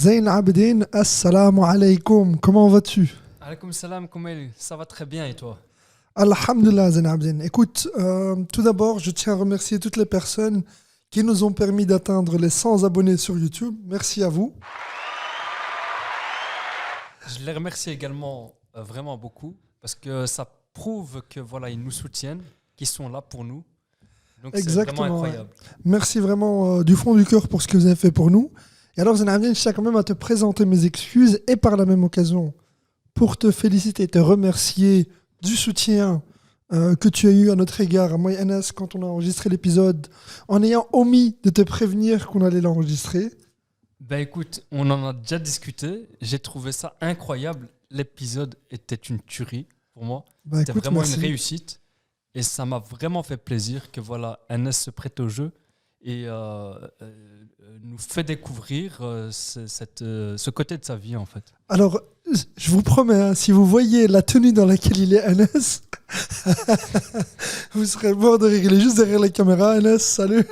Zayn Abedin, assalamu alaikum. Comment vas-tu? Alaykoum salam, Koumail. Ça va très bien et toi? Alhamdulillah, Zayn Abedin. Écoute, tout d'abord, je tiens à remercier toutes les personnes qui nous ont permis d'atteindre les 100 abonnés sur YouTube. Merci à vous. Je les remercie également vraiment beaucoup parce que ça prouve que voilà, ils nous soutiennent, qu'ils sont là pour nous. Donc c'est vraiment Exactement. Ouais. incroyable. Merci vraiment du fond du cœur pour ce que vous avez fait pour nous. Et alors, Zayn Abedin, je tiens quand même à te présenter mes excuses et par la même occasion pour te féliciter et te remercier du soutien que tu as eu à notre égard, à moi et Anas, quand on a enregistré l'épisode, en ayant omis de te prévenir qu'on allait l'enregistrer. Ben écoute, on en a déjà discuté. J'ai trouvé ça incroyable. L'épisode était une tuerie pour moi. Bah, C'était écoute, vraiment merci. une réussite. Et ça m'a vraiment fait plaisir que voilà, NS se prête au jeu et nous fait découvrir ce côté de sa vie en fait. Alors, je vous promets, hein, si vous voyez la tenue dans laquelle il est, Anas, vous serez mort de rire. Il est juste derrière la caméra. Anas, salut.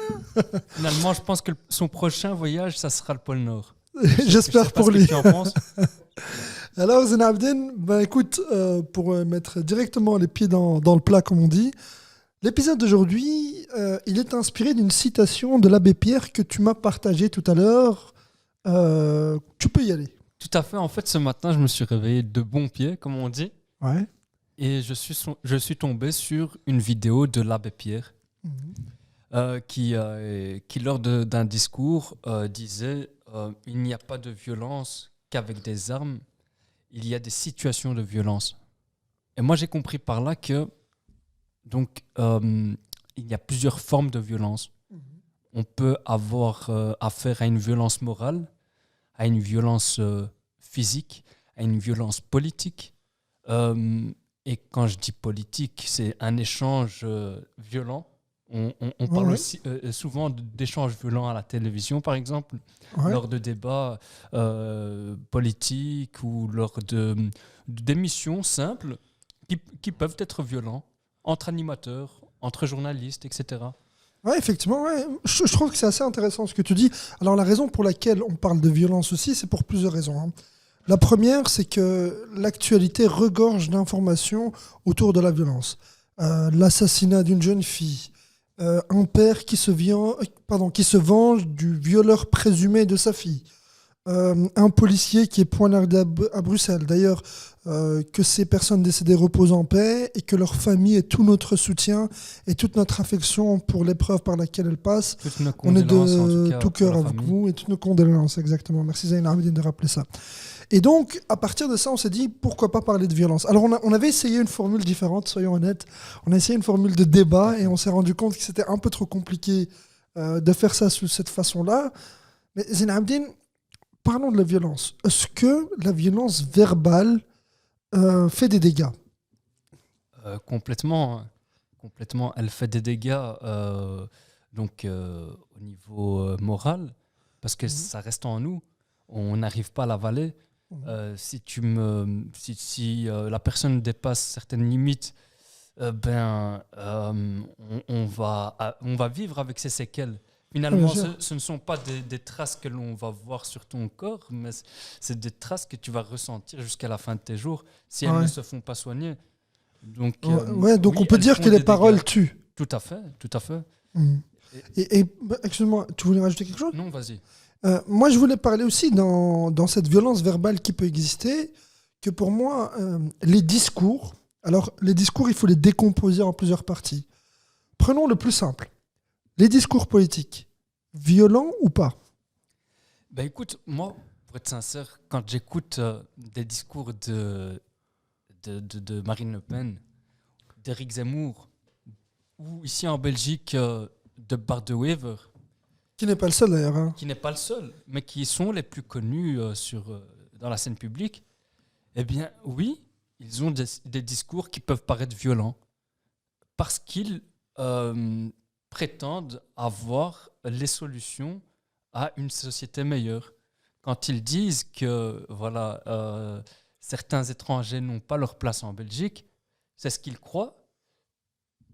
Finalement, je pense que son prochain voyage, ça sera le pôle Nord. Je J'espère sais pas pour ce que lui. tu en penses. Alors, Zayn Abedin, bah, écoute, pour mettre directement les pieds dans le plat, comme on dit, l'épisode d'aujourd'hui, il est inspiré d'une citation de l'abbé Pierre que tu m'as partagée tout à l'heure. Tu peux y aller. Tout à fait. En fait, ce matin, je me suis réveillé de bon pied, comme on dit, Ouais. et je suis tombé sur une vidéo de l'abbé Pierre qui lors d'un discours, disait il n'y a pas de violence qu'avec des armes, il y a des situations de violence. Et moi, j'ai compris par là que donc il y a plusieurs formes de violence. On peut avoir affaire à une violence morale, à une violence physique, à une violence politique. Et quand je dis politique, c'est un échange violent. On parle Ouais. aussi souvent d'échanges violents à la télévision, par exemple, Ouais. lors de débats politiques ou lors d'émissions simples qui peuvent être violents entre animateurs, entre journalistes, etc. Ouais, effectivement, ouais. Je trouve que c'est assez intéressant ce que tu dis. Alors, la raison pour laquelle on parle de violence aussi, c'est pour plusieurs raisons, hein. La première, c'est que l'actualité regorge d'informations autour de la violence. L'assassinat d'une jeune fille, un père qui se venge du violeur présumé de sa fille, un policier qui est poignardé à Bruxelles. D'ailleurs, que ces personnes décédées reposent en paix et que leur famille ait tout notre soutien et toute notre affection pour l'épreuve par laquelle elles passent. Toutes nos On est condoléances, en tout de cas, tout pour cœur la avec famille. vous et toutes nos condoléances, exactement. Merci Zayn Abedin de rappeler ça. Et donc, à partir de ça, on s'est dit, pourquoi pas parler de violence? Alors, on avait essayé une formule différente, soyons honnêtes. On a essayé une formule de débat et on s'est rendu compte que c'était un peu trop compliqué de faire ça sous cette façon-là. Mais Zayn Abedin, parlons de la violence. Est-ce que la violence verbale fait des dégâts? Complètement, hein. Complètement. Elle fait des dégâts au niveau moral parce que ça reste en nous. On n'arrive pas à l'avaler. Si la personne dépasse certaines limites, on va vivre avec ces séquelles. Finalement, Bien sûr. ce ne sont pas des traces que l'on va voir sur ton corps, mais c'est des traces que tu vas ressentir jusqu'à la fin de tes jours si elles Ouais. ne se font pas soigner. Donc, Ouais, donc oui, on peut elles dire font que les des paroles dégâts. tuent. Tout à fait, tout à fait. Mhm. Et- Excuse-moi, tu voulais rajouter quelque chose? Non, vas-y. Moi, je voulais parler aussi dans cette violence verbale qui peut exister, que pour moi, les discours, alors les discours, il faut les décomposer en plusieurs parties. Prenons le plus simple. Les discours politiques, violents ou pas? Ben écoute, moi, pour être sincère, quand j'écoute des discours de Marine Le Pen, d'Éric Zemmour, ou ici en Belgique de Bart de Wever, Qui n'est pas le seul d'ailleurs, hein. qui n'est pas le seul, mais qui sont les plus connus dans la scène publique, eh bien oui, ils ont des discours qui peuvent paraître violents parce qu'ils prétendent avoir les solutions à une société meilleure. Quand ils disent que voilà, certains étrangers n'ont pas leur place en Belgique, c'est ce qu'ils croient.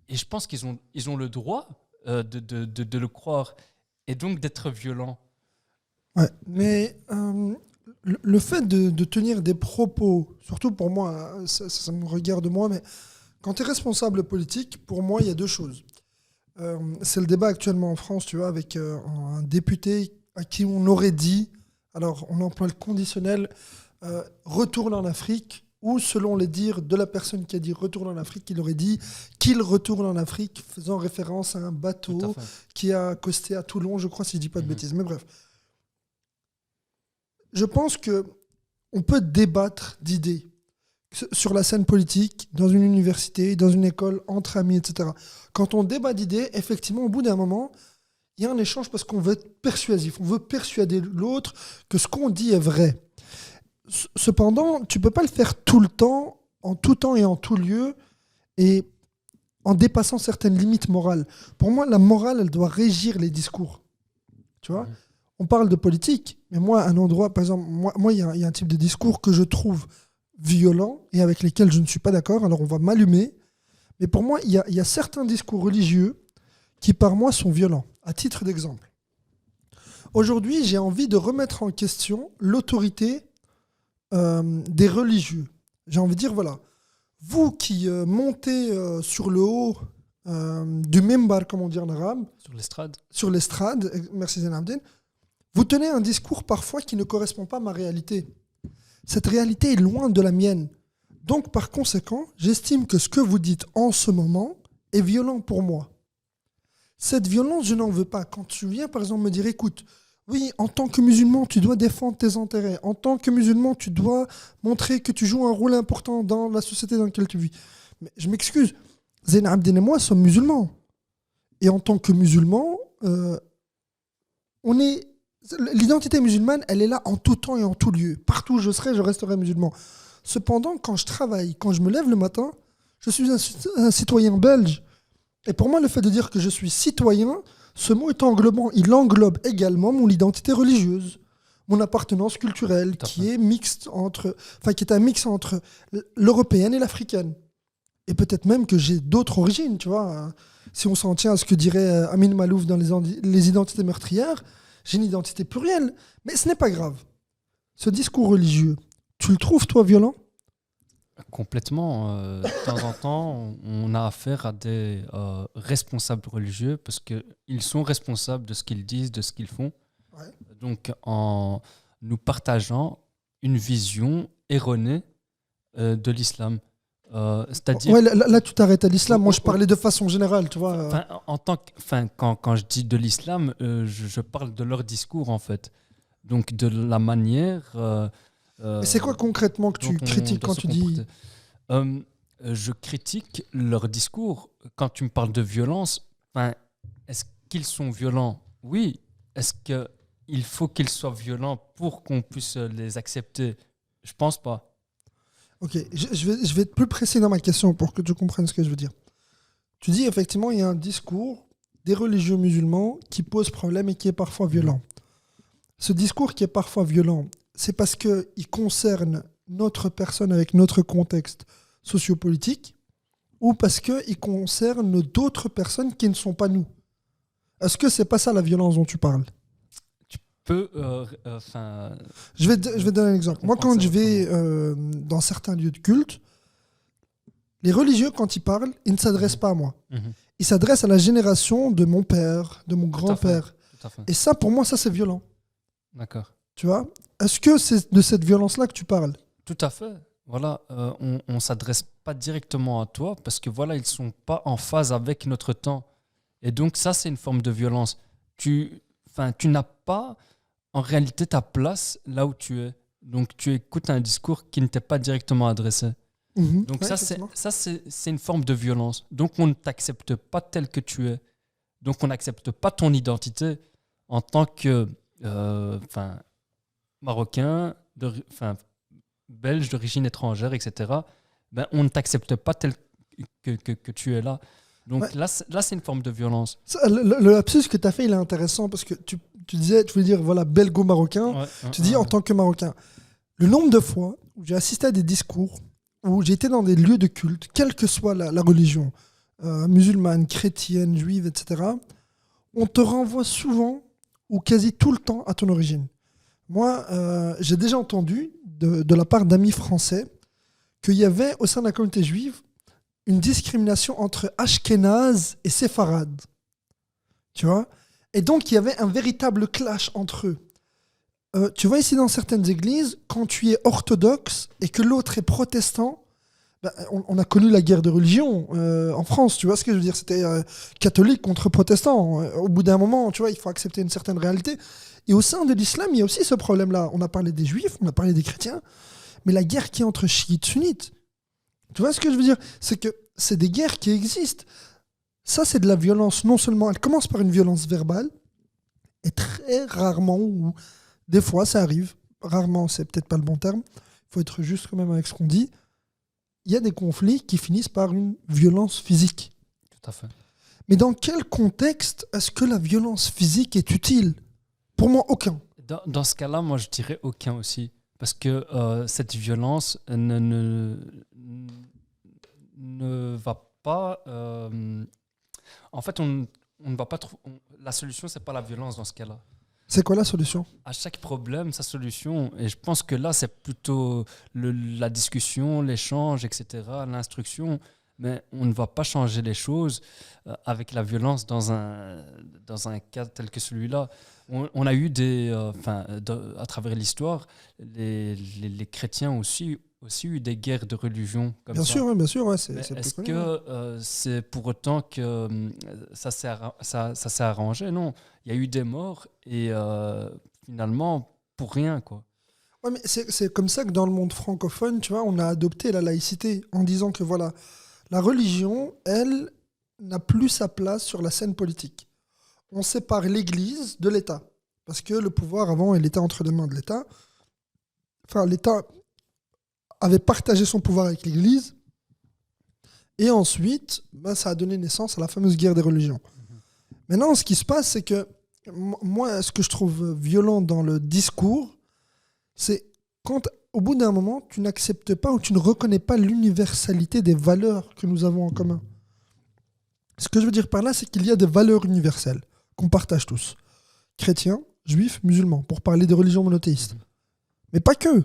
Et je pense ils ont le droit de le croire et donc d'être violents. Ouais. Mais le fait de tenir des propos, surtout pour moi, hein, ça me regarde moi, mais quand tu es responsable politique, pour moi, il y a deux choses. C'est le débat actuellement en France, tu vois, avec un député à qui on aurait dit, alors on emploie le conditionnel, retourne en Afrique, ou selon les dires de la personne qui a dit retourne en Afrique, il aurait dit qu'il retourne en Afrique, faisant référence à un bateau qui a accosté à Toulon, je crois, si je dis pas de bêtises. Mais bref. Je pense qu'on peut débattre d'idées sur la scène politique, dans une université, dans une école, entre amis, etc. Quand on débat d'idées, effectivement, au bout d'un moment, il y a un échange parce qu'on veut être persuasif. On veut persuader l'autre que ce qu'on dit est vrai. Cependant, tu ne peux pas le faire tout le temps, en tout temps et en tout lieu, et en dépassant certaines limites morales. Pour moi, la morale, elle doit régir les discours. Tu vois ? On parle de politique, mais moi, un endroit, par exemple, moi, il y a un type de discours que je trouve violent et avec lesquels je ne suis pas d'accord, alors on va m'allumer. Mais pour moi, il y a certains discours religieux qui, par moi, sont violents. À titre d'exemple. Aujourd'hui, j'ai envie de remettre en question l'autorité des religieux. J'ai envie de dire, voilà, vous qui montez sur le haut du mimbar, comme on dit en arabe, sur l'estrade, merci Zainabdine, vous tenez un discours parfois qui ne correspond pas à ma réalité. Cette réalité est loin de la mienne. Donc, par conséquent, j'estime que ce que vous dites en ce moment est violent pour moi. Cette violence, je n'en veux pas. Quand tu viens, par exemple, me dire, écoute, oui, en tant que musulman, tu dois défendre tes intérêts. En tant que musulman, tu dois montrer que tu joues un rôle important dans la société dans laquelle tu vis. Mais je m'excuse, Zain Abdine et moi sommes musulmans. Et en tant que musulmans, l'identité musulmane, elle est là en tout temps et en tout lieu. Partout où je serai, je resterai musulman. Cependant, quand je travaille, quand je me lève le matin, je suis un citoyen belge. Et pour moi, le fait de dire que je suis citoyen, ce mot est englobant. Il englobe également mon identité religieuse, mon appartenance culturelle, qui est un mix entre l'européenne et l'africaine. Et peut-être même que j'ai d'autres origines, tu vois. Si on s'en tient à ce que dirait Amin Malouf dans les identités meurtrières, j'ai une identité plurielle. Mais ce n'est pas grave. Ce discours religieux, tu le trouves, toi, violent ? Complètement. De temps en temps, on a affaire à des responsables religieux parce qu'ils sont responsables de ce qu'ils disent, de ce qu'ils font. Ouais. Donc, en nous partageant une vision erronée de l'islam. C'est-à-dire... Ouais, là, tu t'arrêtes à l'islam. Moi, je parlais de façon générale, tu vois. Quand je dis de l'islam, je parle de leur discours, en fait. Donc, de la manière... Mais c'est quoi concrètement que tu critiques quand tu dis... Je critique leur discours. Quand tu me parles de violence, est-ce qu'ils sont violents ? Oui. Est-ce qu'il faut qu'ils soient violents pour qu'on puisse les accepter ? Je pense pas. Ok, je vais être plus précis dans ma question pour que tu comprennes ce que je veux dire. Tu dis effectivement il y a un discours des religieux musulmans qui pose problème et qui est parfois violent. Ce discours qui est parfois violent, c'est parce qu'il concerne notre personne avec notre contexte sociopolitique ou parce qu'il concerne d'autres personnes qui ne sont pas nous. Est-ce que c'est pas ça la violence dont tu parles ? Je vais te donner un exemple. Moi, quand je vais dans certains lieux de culte, les religieux, quand ils parlent, ils ne s'adressent pas à moi. Ils s'adressent à la génération de mon père, de mon grand-père. Et ça, pour moi, ça, c'est violent. D'accord. Tu vois ? Est-ce que c'est de cette violence-là que tu parles ? Tout à fait. Voilà, on ne s'adresse pas directement à toi parce que voilà, ils ne sont pas en phase avec notre temps. Et donc, ça, c'est une forme de violence. Tu n'as pas en réalité ta place là où tu es. Donc, tu écoutes un discours qui ne t'est pas directement adressé. Donc, ouais, c'est une forme de violence. Donc, on ne t'accepte pas tel que tu es. Donc, on n'accepte pas ton identité en tant que marocain, belge d'origine étrangère, etc. On ne t'accepte pas tel que tu es là. Donc ouais. Là, c'est une forme de violence. Le lapsus que tu as fait, il est intéressant parce que tu voulais dire, voilà, belgo-marocain. Tu dis en tant que marocain. Le nombre de fois où j'ai assisté à des discours, où j'ai été dans des lieux de culte, quelle que soit la religion, musulmane, chrétienne, juive, etc., on te renvoie souvent ou quasi tout le temps à ton origine. Moi, j'ai déjà entendu de la part d'amis français qu'il y avait au sein de la communauté juive une discrimination entre Ashkénazes et Séfarades. Tu vois? Et donc, il y avait un véritable clash entre eux. Tu vois, ici, dans certaines églises, quand tu es orthodoxe et que l'autre est protestant, bah, on a connu la guerre de religion en France, tu vois ce que je veux dire? C'était catholique contre protestant. Au bout d'un moment, tu vois, il faut accepter une certaine réalité. Et au sein de l'islam, il y a aussi ce problème-là. On a parlé des juifs, on a parlé des chrétiens, mais la guerre qui est entre chiites et sunnites, tu vois ce que je veux dire? C'est que c'est des guerres qui existent. Ça, c'est de la violence. Non seulement, elle commence par une violence verbale, et très rarement, ou des fois, ça arrive. Rarement, c'est peut-être pas le bon terme. Il faut être juste quand même avec ce qu'on dit. Il y a des conflits qui finissent par une violence physique. Tout à fait. Mais dans quel contexte est-ce que la violence physique est utile? Pour moi, aucun. Dans ce cas-là, moi, je dirais aucun aussi. Parce que cette violence ne va pas... en fait, on ne va pas trouver... La solution, c'est pas la violence dans ce cas-là. C'est quoi la solution? À chaque problème, sa solution. Et je pense que là, c'est plutôt la discussion, l'échange, etc., l'instruction. Mais on ne va pas changer les choses avec la violence dans un cas tel que celui-là. On a eu à travers l'histoire, les chrétiens aussi eu des guerres de religion comme Bien ça. sûr, ouais, bien sûr. Ouais, c'est plus Est-ce connu, que ouais. c'est pour autant que ça s'est arrangé? Non. Il y a eu des morts et finalement, pour rien, quoi. Ouais, mais c'est comme ça que dans le monde francophone, tu vois, on a adopté la laïcité en disant que voilà, la religion, elle, n'a plus sa place sur la scène politique. On sépare l'Église de l'État. Parce que le pouvoir, avant, il était entre les mains de l'État. Enfin, l'État avait partagé son pouvoir avec l'Église. Et ensuite, ben, ça a donné naissance à la fameuse guerre des religions. Maintenant, ce qui se passe, c'est que moi, ce que je trouve violent dans le discours, c'est quand, au bout d'un moment, tu n'acceptes pas ou tu ne reconnais pas l'universalité des valeurs que nous avons en commun. Ce que je veux dire par là, c'est qu'il y a des valeurs universelles qu'on partage tous. Chrétiens, juifs, musulmans, pour parler des religions monothéistes. Mais pas que.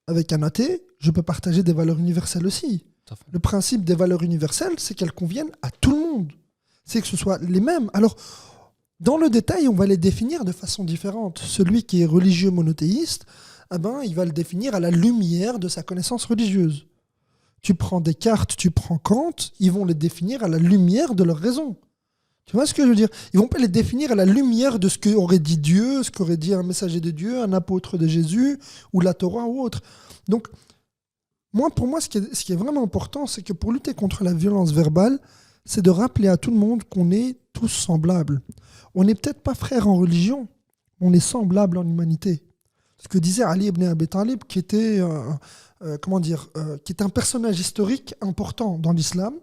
Avec un athée, je peux partager des valeurs universelles aussi. Le principe des valeurs universelles, c'est qu'elles conviennent à tout le monde. C'est que ce soit les mêmes. Alors, dans le détail, on va les définir de façon différente. Celui qui est religieux monothéiste, eh ben, il va le définir à la lumière de sa connaissance religieuse. Tu prends Descartes, tu prends Kant, ils vont les définir à la lumière de leur raison. Tu vois ce que je veux dire? Ils vont pas les définir à la lumière de ce qu'aurait dit Dieu, ce qu'aurait dit un messager de Dieu, un apôtre de Jésus, ou la Torah ou autre. Donc, pour moi, ce qui est vraiment important, c'est que pour lutter contre la violence verbale, c'est de rappeler à tout le monde qu'on est tous semblables. On n'est peut-être pas frères en religion, mais on est semblables en humanité. Ce que disait Ali ibn Abi Talib, qui était, qui est un personnage historique important dans l'islam.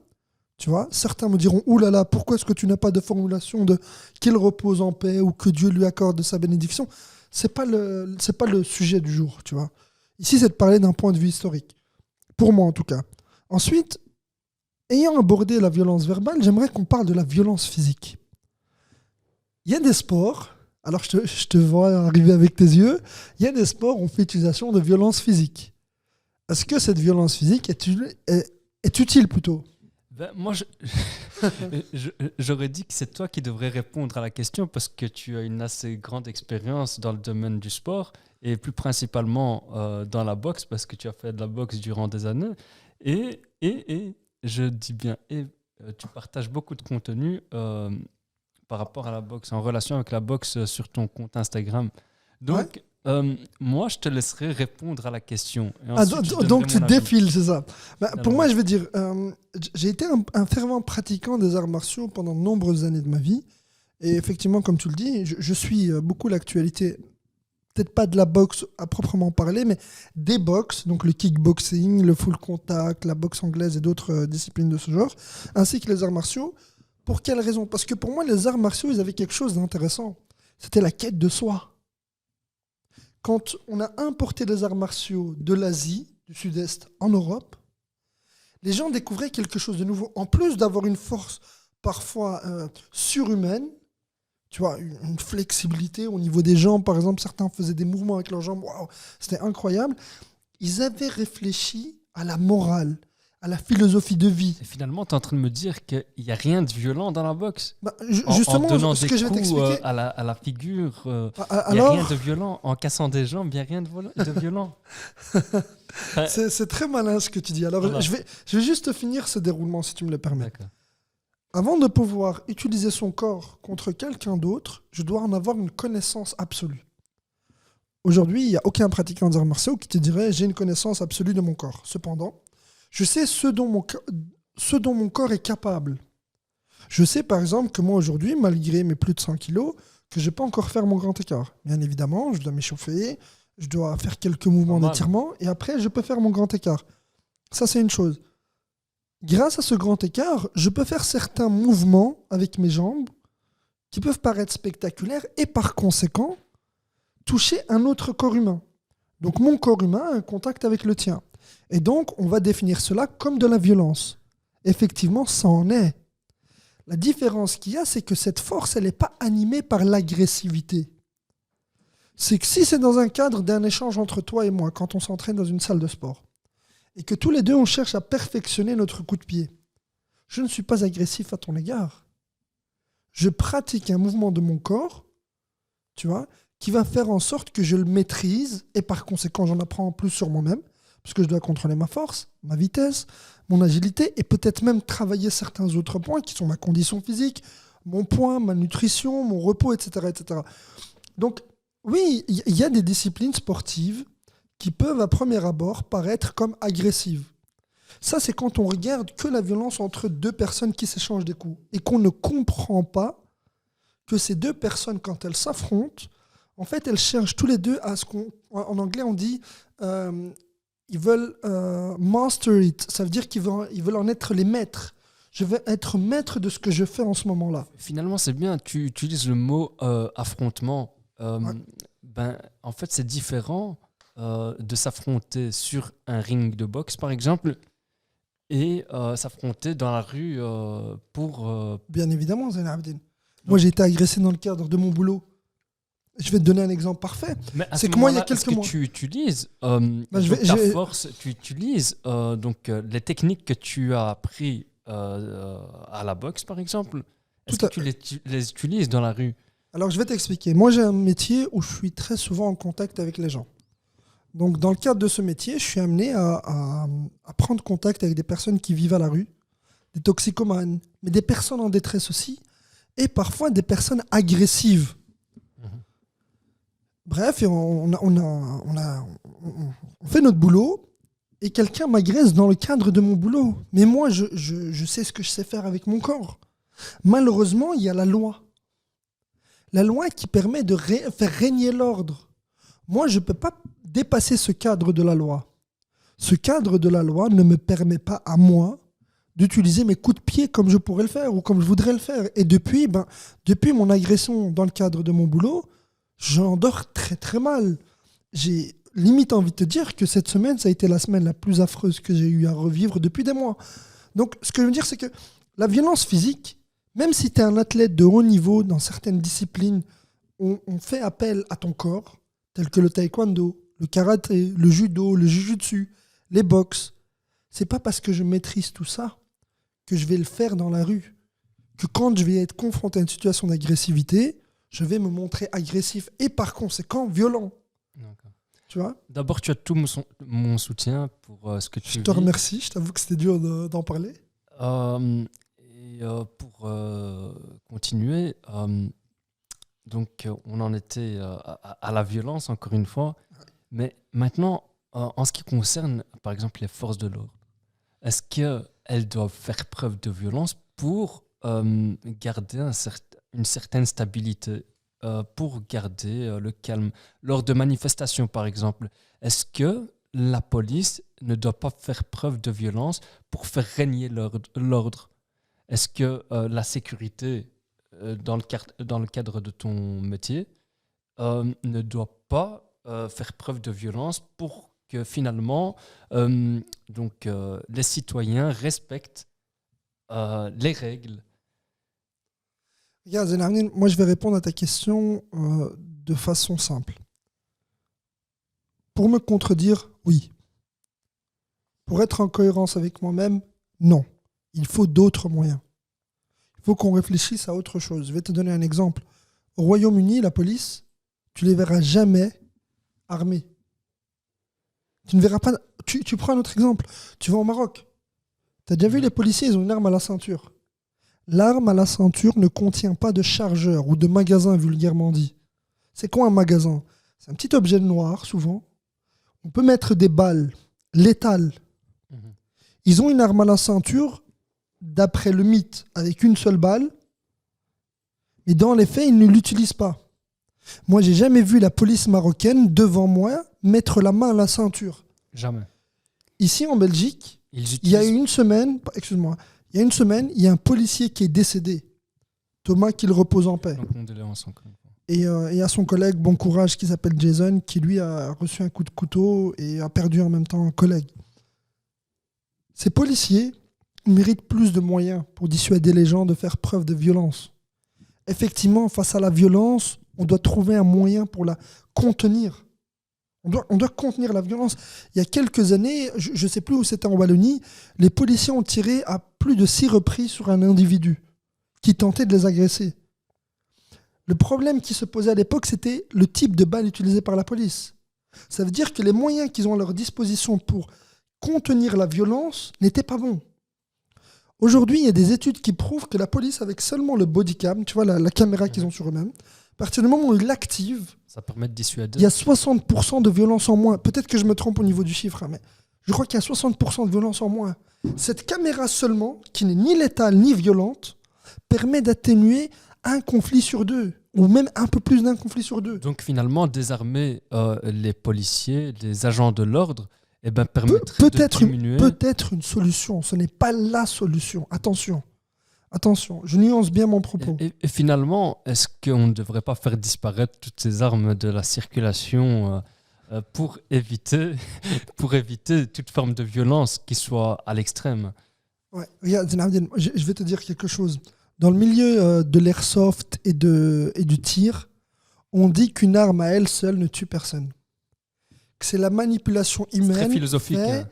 Tu vois, certains me diront, ouh là là, pourquoi est-ce que tu n'as pas de formulation de qu'il repose en paix ou que Dieu lui accorde sa bénédiction? C'est pas le sujet du jour, tu vois. Ici, c'est de parler d'un point de vue historique. Pour moi, en tout cas. Ensuite, ayant abordé la violence verbale, j'aimerais qu'on parle de la violence physique. Il y a des sports, alors je te vois arriver avec tes yeux, il y a des sports où on fait utilisation de violence physique. Est-ce que cette violence physique est utile plutôt? Ben, moi, j'aurais dit que c'est toi qui devrais répondre à la question parce que tu as une assez grande expérience dans le domaine du sport et plus principalement dans la boxe parce que tu as fait de la boxe durant des années. Et je dis bien, tu partages beaucoup de contenu par rapport à la boxe, en relation avec la boxe sur ton compte Instagram. Donc, moi, je te laisserai répondre à la question. Et ensuite, donc tu mon avis. défiles, c'est ça. Pour Alors, moi, je veux dire, j'ai été un fervent pratiquant des arts martiaux pendant de nombreuses années de ma vie. Et effectivement, comme tu le dis, je suis beaucoup l'actualité, peut-être pas de la boxe à proprement parler, mais des boxes, donc le kickboxing, le full contact, la boxe anglaise et d'autres disciplines de ce genre, ainsi que les arts martiaux. Pour quelle raison? Parce que pour moi, les arts martiaux, ils avaient quelque chose d'intéressant. C'était la quête de soi. Quand on a importé les arts martiaux de l'Asie, du Sud-Est, en Europe, les gens découvraient quelque chose de nouveau. En plus d'avoir une force parfois surhumaine, Tu vois, une flexibilité au niveau des jambes, par exemple. Certains faisaient des mouvements avec leurs jambes. Waouh, c'était incroyable. Ils avaient réfléchi à la morale, à la philosophie de vie. Et finalement, tu es en train de me dire qu'il n'y a rien de violent dans la boxe. Bah, En justement, donnant ce des que je vais coups t'expliquer. à la figure, il n'y a rien Alors, de violent. En cassant des jambes, il n'y a rien de violent. c'est très malin ce que tu dis. Alors, Voilà. je vais juste finir ce déroulement, si tu me le permets. D'accord. Avant de pouvoir utiliser son corps contre quelqu'un d'autre, je dois en avoir une connaissance absolue. Aujourd'hui, il n'y a aucun pratiquant d'arts martiaux qui te dirait j'ai une connaissance absolue de mon corps. Cependant, je sais ce dont mon corps est capable. Je sais par exemple que moi aujourd'hui, malgré mes plus de 100 kilos, que je peux encore faire mon grand écart. Bien évidemment, je dois m'échauffer, je dois faire quelques mouvements Normal. d'étirement et après je peux faire mon grand écart. Ça c'est une chose. Grâce à ce grand écart, je peux faire certains mouvements avec mes jambes qui peuvent paraître spectaculaires et par conséquent toucher un autre corps humain. Donc mon corps humain a un contact avec le tien. Et donc on va définir cela comme de la violence. Effectivement, ça en est. La différence qu'il y a, c'est que cette force, elle n'est pas animée par l'agressivité. C'est que si c'est dans un cadre d'un échange entre toi et moi, quand on s'entraîne dans une salle de sport, et que tous les deux, on cherche à perfectionner notre coup de pied, je ne suis pas agressif à ton égard. Je pratique un mouvement de mon corps, tu vois, qui va faire en sorte que je le maîtrise, et par conséquent, j'en apprends en plus sur moi-même, puisque je dois contrôler ma force, ma vitesse, mon agilité, et peut-être même travailler certains autres points, qui sont ma condition physique, mon poids, ma nutrition, mon repos, etc. etc. Donc, oui, il y a des disciplines sportives qui peuvent à premier abord paraître comme agressives. Ça, c'est quand on regarde que la violence entre deux personnes qui s'échangent des coups et qu'on ne comprend pas que ces deux personnes, quand elles s'affrontent, en fait, elles cherchent tous les deux à ce en anglais, on dit ils veulent master it. Ça veut dire qu'ils veulent en être les maîtres. Je veux être maître de ce que je fais en ce moment-là. Finalement, c'est bien, tu utilises le mot affrontement. Ouais. En fait, c'est différent de s'affronter sur un ring de boxe, par exemple, et s'affronter dans la rue pour... Bien évidemment, Zain Abidine. Moi, j'ai été agressé dans le cadre de mon boulot. Je vais te donner un exemple parfait. Mais à C'est ce que moi, il y a moment-là, est-ce quelques que mois. tu utilises je ta vais- force, tu utilises les techniques que tu as appris à la boxe, par exemple? Est-ce Tout que à- tu les utilises dans la rue? Alors, je vais t'expliquer. Moi, j'ai un métier où je suis très souvent en contact avec les gens. Donc, dans le cadre de ce métier, je suis amené à prendre contact avec des personnes qui vivent à la rue, des toxicomanes, mais des personnes en détresse aussi, et parfois des personnes agressives. Bref, et on fait notre boulot, et quelqu'un m'agresse dans le cadre de mon boulot. Mais moi, je sais ce que je sais faire avec mon corps. Malheureusement, il y a la loi. La loi qui permet de faire régner l'ordre. Moi, je ne peux pas dépasser ce cadre de la loi. Ce cadre de la loi ne me permet pas à moi d'utiliser mes coups de pied comme je pourrais le faire ou comme je voudrais le faire. Et depuis mon agression dans le cadre de mon boulot, j'en dors très très mal. J'ai limite envie de te dire que cette semaine, ça a été la semaine la plus affreuse que j'ai eu à revivre depuis des mois. Donc, ce que je veux dire, c'est que la violence physique, même si tu es un athlète de haut niveau dans certaines disciplines, on fait appel à ton corps, tels que le taekwondo, le karaté, le judo, le jujutsu, les boxes. C'est pas parce que je maîtrise tout ça que je vais le faire dans la rue. Que quand je vais être confronté à une situation d'agressivité, je vais me montrer agressif et par conséquent violent. D'accord. Tu vois ? D'abord, tu as tout mon soutien pour ce que tu Je te vis. remercie, je t'avoue que c'était dur d'en parler. Pour continuer, donc on en était à la violence, encore une fois. Mais maintenant, en ce qui concerne, par exemple, les forces de l'ordre, est-ce qu'elles doivent faire preuve de violence pour garder une certaine stabilité, pour garder le calme? Lors de manifestations, par exemple, est-ce que la police ne doit pas faire preuve de violence pour faire régner l'ordre? Est-ce que la sécurité, dans le cadre de ton métier, ne doit pas faire preuve de violence pour que finalement les citoyens respectent les règles? Regarde, Zenardine, moi je vais répondre à ta question de façon simple. Pour me contredire, oui. Pour être en cohérence avec moi-même, non. Il faut d'autres moyens. Il faut qu'on réfléchisse à autre chose. Je vais te donner un exemple. Au Royaume-Uni, la police, tu les verras jamais armés. Tu ne verras pas. Tu prends un autre exemple. Tu vas au Maroc. Tu as déjà vu les policiers, ils ont une arme à la ceinture. L'arme à la ceinture ne contient pas de chargeur ou de magasin, vulgairement dit. C'est quoi un magasin? C'est un petit objet noir, souvent. On peut mettre des balles létales. Ils ont une arme à la ceinture, d'après le mythe, avec une seule balle. Mais dans les faits, ils ne l'utilisent pas. Moi, j'ai jamais vu la police marocaine, devant moi, mettre la main à la ceinture. Jamais. Ici, en Belgique, il y a une semaine, il y a un policier qui est décédé. Thomas, qu'il repose en paix. Donc, condoléances encore. Et il y a son collègue, bon courage, qui s'appelle Jason, qui lui a reçu un coup de couteau et a perdu en même temps un collègue. Ces policiers méritent plus de moyens pour dissuader les gens de faire preuve de violence. Effectivement, face à la violence, on doit trouver un moyen pour la contenir. On doit contenir la violence. Il y a quelques années, je ne sais plus où c'était en Wallonie, les policiers ont tiré à plus de 6 reprises sur un individu qui tentait de les agresser. Le problème qui se posait à l'époque, c'était le type de balle utilisée par la police. Ça veut dire que les moyens qu'ils ont à leur disposition pour contenir la violence n'étaient pas bons. Aujourd'hui, il y a des études qui prouvent que la police, avec seulement le bodycam, tu vois, la caméra qu'ils ont sur eux-mêmes, à partir du moment où ils l'activent, ça permet de dissuader. Il y a 60% de violence en moins. Peut-être que je me trompe au niveau du chiffre, hein, mais je crois qu'il y a 60% de violence en moins. Cette caméra seulement, qui n'est ni létale ni violente, permet d'atténuer un conflit sur 2, ou même un peu plus d'un conflit sur 2. Donc finalement, désarmer les policiers, les agents de l'ordre, permettrait de diminuer... Peut-être une solution. Ce n'est pas la solution. Attention, je nuance bien mon propos. Et finalement, est-ce qu'on ne devrait pas faire disparaître toutes ces armes de la circulation pour éviter toute forme de violence qui soit à l'extrême? Ouais, regarde, Zinardine, je vais te dire quelque chose. Dans le milieu de l'airsoft et du tir, on dit qu'une arme à elle seule ne tue personne. Que c'est la manipulation humaine philosophique, fait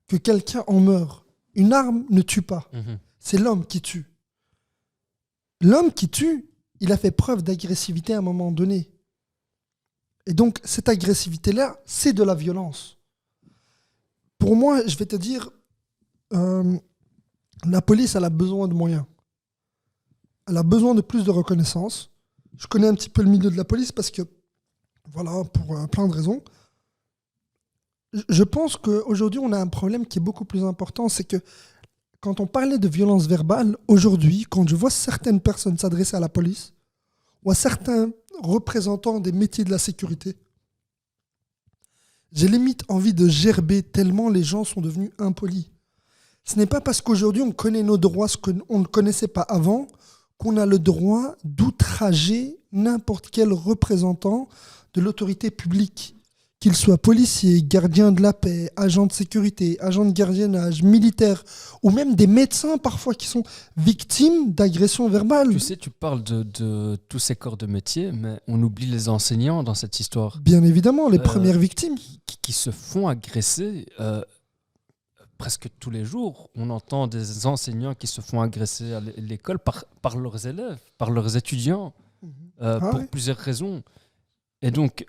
que quelqu'un en meurt. Une arme ne tue pas. C'est l'homme qui tue. L'homme qui tue, il a fait preuve d'agressivité à un moment donné. Et donc, cette agressivité-là, c'est de la violence. Pour moi, je vais te dire, la police, elle a besoin de moyens. Elle a besoin de plus de reconnaissance. Je connais un petit peu le milieu de la police parce que, voilà, pour plein de raisons. Je pense qu'aujourd'hui, on a un problème qui est beaucoup plus important, c'est que quand on parlait de violence verbale, aujourd'hui, quand je vois certaines personnes s'adresser à la police ou à certains représentants des métiers de la sécurité, j'ai limite envie de gerber tellement les gens sont devenus impolis. Ce n'est pas parce qu'aujourd'hui on connaît nos droits, ce qu'on ne connaissait pas avant, qu'on a le droit d'outrager n'importe quel représentant de l'autorité publique. Qu'il soit policier, gardien de la paix, agent de sécurité, agent de gardiennage, militaire, ou même des médecins parfois qui sont victimes d'agressions verbales. Tu sais, tu parles de tous ces corps de métier, mais on oublie les enseignants dans cette histoire. Bien évidemment, les premières victimes. Qui se font agresser presque tous les jours. On entend des enseignants qui se font agresser à l'école par leurs élèves, par leurs étudiants, pour plusieurs raisons. Et donc...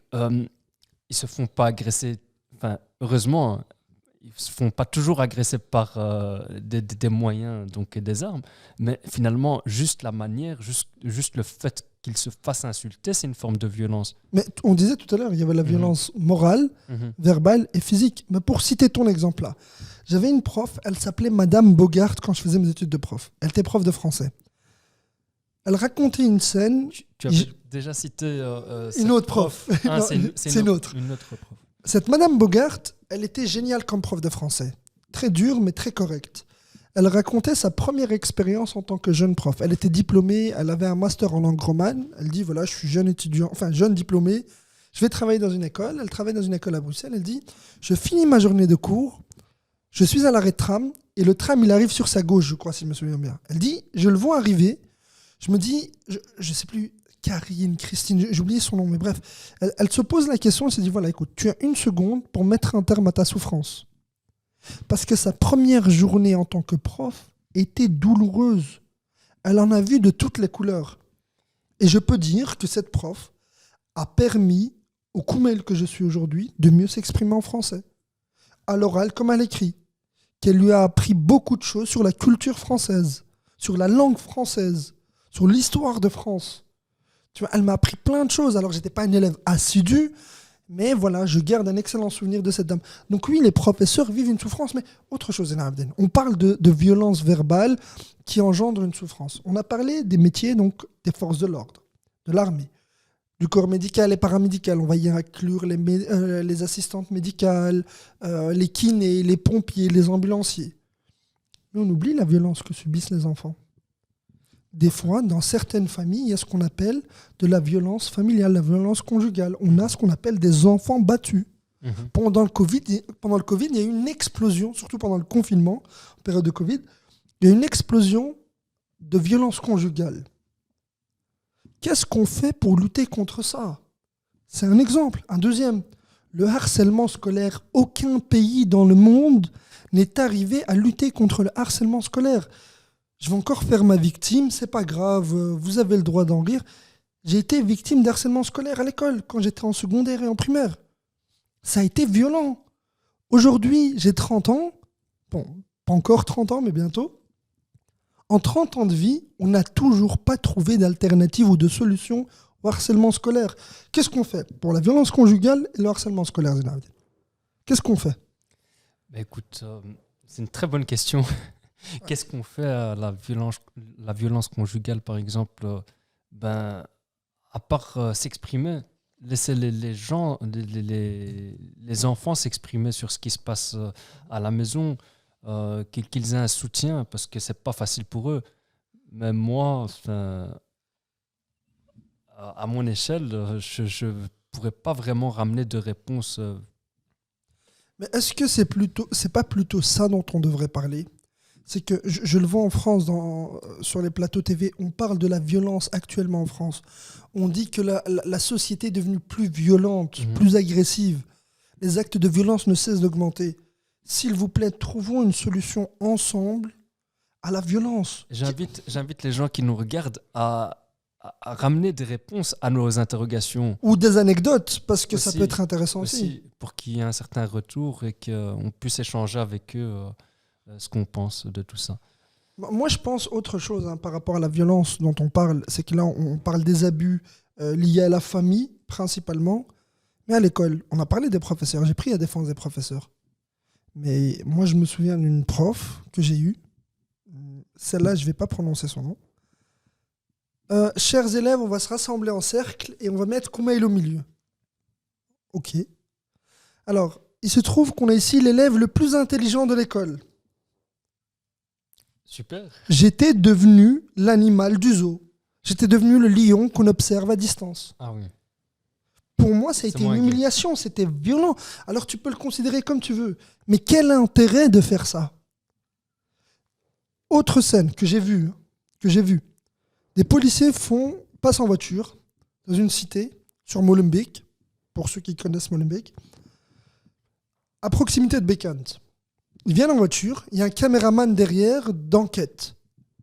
ils se font pas agresser, enfin heureusement, ils se font pas toujours agresser par des moyens, donc des armes, mais finalement juste la manière, juste le fait qu'ils se fassent insulter, c'est une forme de violence. Mais on disait tout à l'heure, il y avait la violence morale, verbale et physique. Mais pour citer ton exemple là, j'avais une prof, elle s'appelait Madame Bogart quand je faisais mes études de prof. Elle était prof de français. Elle racontait une scène. Tu avais déjà cité une autre prof. Ah, non, c'est une autre. Une autre prof. Cette Madame Bogart, elle était géniale comme prof de français. Très dure, mais très correcte. Elle racontait sa première expérience en tant que jeune prof. Elle était diplômée, elle avait un master en langue romane. Elle dit, voilà, je suis jeune étudiant, enfin jeune diplômé. Je vais travailler dans une école. Elle travaille dans une école à Bruxelles. Elle dit, je finis ma journée de cours. Je suis à l'arrêt de tram et le tram, il arrive sur sa gauche, je crois, si je me souviens bien. Elle dit, je le vois arriver. Je me dis, je sais plus, Karine, Christine, j'ai oublié son nom, mais bref, elle se pose la question, elle se dit, voilà, écoute, tu as 1 seconde pour mettre un terme à ta souffrance. Parce que sa première journée en tant que prof était douloureuse. Elle en a vu de toutes les couleurs. Et je peux dire que cette prof a permis au Koumel que je suis aujourd'hui de mieux s'exprimer en français, à l'oral comme à l'écrit, qu'elle lui a appris beaucoup de choses sur la culture française, sur la langue française, sur l'histoire de France. Tu vois, elle m'a appris plein de choses. Alors, j'étais pas un élève assidu, mais voilà, je garde un excellent souvenir de cette dame. Donc oui, les professeurs vivent une souffrance, mais autre chose, Zena Abden. On parle de violence verbale qui engendre une souffrance. On a parlé des métiers, donc des forces de l'ordre, de l'armée, du corps médical et paramédical. On va y inclure les assistantes médicales, les kinés, les pompiers, les ambulanciers. Mais on oublie la violence que subissent les enfants. Des fois, dans certaines familles, il y a ce qu'on appelle de la violence familiale, la violence conjugale. On a ce qu'on appelle des enfants battus. Pendant le Covid, il y a eu une explosion, surtout pendant le confinement, en période de Covid, il y a eu une explosion de violence conjugale. Qu'est-ce qu'on fait pour lutter contre ça ? C'est un exemple. Un deuxième, le harcèlement scolaire. Aucun pays dans le monde n'est arrivé à lutter contre le harcèlement scolaire. Je vais encore faire ma victime, c'est pas grave, vous avez le droit d'en rire. J'ai été victime d'harcèlement scolaire à l'école quand j'étais en secondaire et en primaire. Ça a été violent. Aujourd'hui, j'ai 30 ans. Bon, pas encore 30 ans, mais bientôt. En 30 ans de vie, on n'a toujours pas trouvé d'alternative ou de solution au harcèlement scolaire. Qu'est-ce qu'on fait pour la violence conjugale et le harcèlement scolaire, Zena Abden ? Qu'est-ce qu'on fait ? Bah écoute, c'est une très bonne question. Qu'est-ce qu'on fait à la violence conjugale, par exemple à part s'exprimer, laisser les gens, les enfants s'exprimer sur ce qui se passe à la maison, qu'ils aient un soutien, parce que c'est pas facile pour eux. Mais moi, à mon échelle, je pourrais pas vraiment ramener de réponse. Mais est-ce que c'est pas plutôt ça dont on devrait parler ? C'est que je le vois en France, sur les plateaux TV, on parle de la violence actuellement en France. On dit que la société est devenue plus violente, plus agressive. Les actes de violence ne cessent d'augmenter. S'il vous plaît, trouvons une solution ensemble à la violence. J'invite les gens qui nous regardent à ramener des réponses à nos interrogations. Ou des anecdotes, parce que aussi, ça peut être intéressant aussi. Pour qu'il y ait un certain retour et qu'on puisse échanger avec eux ce qu'on pense de tout ça. Moi, je pense autre chose par rapport à la violence dont on parle. C'est que là, on parle des abus liés à la famille, principalement. Mais à l'école, on a parlé des professeurs. J'ai pris la défense des professeurs. Mais moi, je me souviens d'une prof que j'ai eue. Celle-là, je ne vais pas prononcer son nom. Chers élèves, on va se rassembler en cercle et on va mettre Koumail au milieu. Ok. Alors, il se trouve qu'on a ici l'élève le plus intelligent de l'école. Super. J'étais devenu l'animal du zoo. J'étais devenu le lion qu'on observe à distance. Ah oui. Pour moi, ça a été une humiliation, c'était violent. Alors tu peux le considérer comme tu veux. Mais quel intérêt de faire ça ? Autre scène que j'ai vue. Des policiers passent en voiture dans une cité sur Molenbeek, pour ceux qui connaissent Molenbeek, à proximité de Bécante. Ils viennent en voiture, il y a un caméraman derrière d'enquête,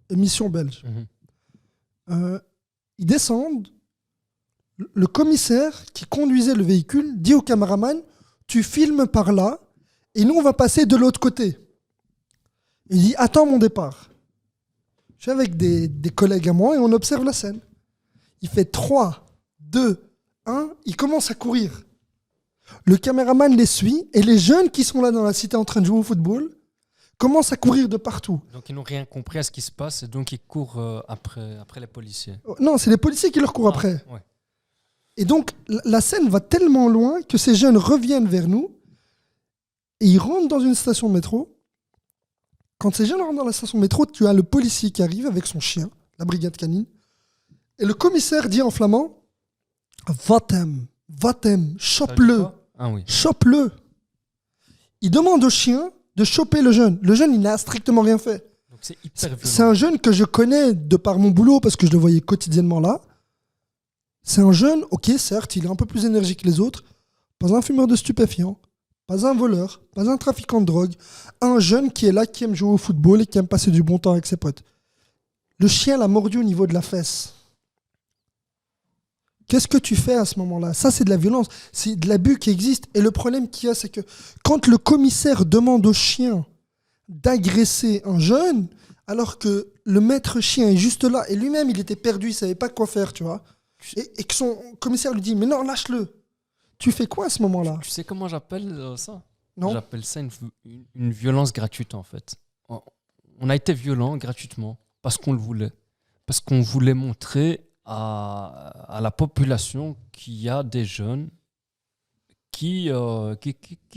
émission belge. Ils descendent, le commissaire qui conduisait le véhicule dit au caméraman « Tu filmes par là et nous on va passer de l'autre côté ». Il dit « Attends mon départ ». Je suis avec des collègues à moi et on observe la scène. Il fait 3, 2, 1, il commence à courir. Le caméraman les suit et les jeunes qui sont là dans la cité en train de jouer au football commencent à courir de partout. Donc ils n'ont rien compris à ce qui se passe et donc ils courent après les policiers. Non, c'est les policiers qui leur courent après. Ouais. Et donc la scène va tellement loin que ces jeunes reviennent vers nous et ils rentrent dans une station de métro. Quand ces jeunes rentrent dans la station de métro, tu as le policier qui arrive avec son chien, la brigade canine, et le commissaire dit en flamand « Va-t'em, chope-le ». Ah oui. Chope-le. Il demande au chien de choper le jeune. Le jeune, il n'a strictement rien fait. Donc C'est hyper violent. C'est un jeune que je connais de par mon boulot, parce que je le voyais quotidiennement là. C'est un jeune, ok, certes, il est un peu plus énergique que les autres. Pas un fumeur de stupéfiants, pas un voleur, pas un trafiquant de drogue. Un jeune qui est là, qui aime jouer au football et qui aime passer du bon temps avec ses potes. Le chien l'a mordu au niveau de la fesse. Qu'est-ce que tu fais à ce moment-là? Ça, c'est de la violence. C'est de l'abus qui existe. Et le problème qu'il y a, c'est que quand le commissaire demande au chien d'agresser un jeune, alors que le maître chien est juste là, et lui-même, il était perdu, il savait pas quoi faire, tu vois, et que son commissaire lui dit « Mais non, lâche-le !» Tu fais quoi à ce moment-là? Tu sais comment j'appelle ça? Non. J'appelle ça une violence gratuite, en fait. On a été violent gratuitement parce qu'on le voulait. Parce qu'on voulait montrer à la population qu'il y a des jeunes qui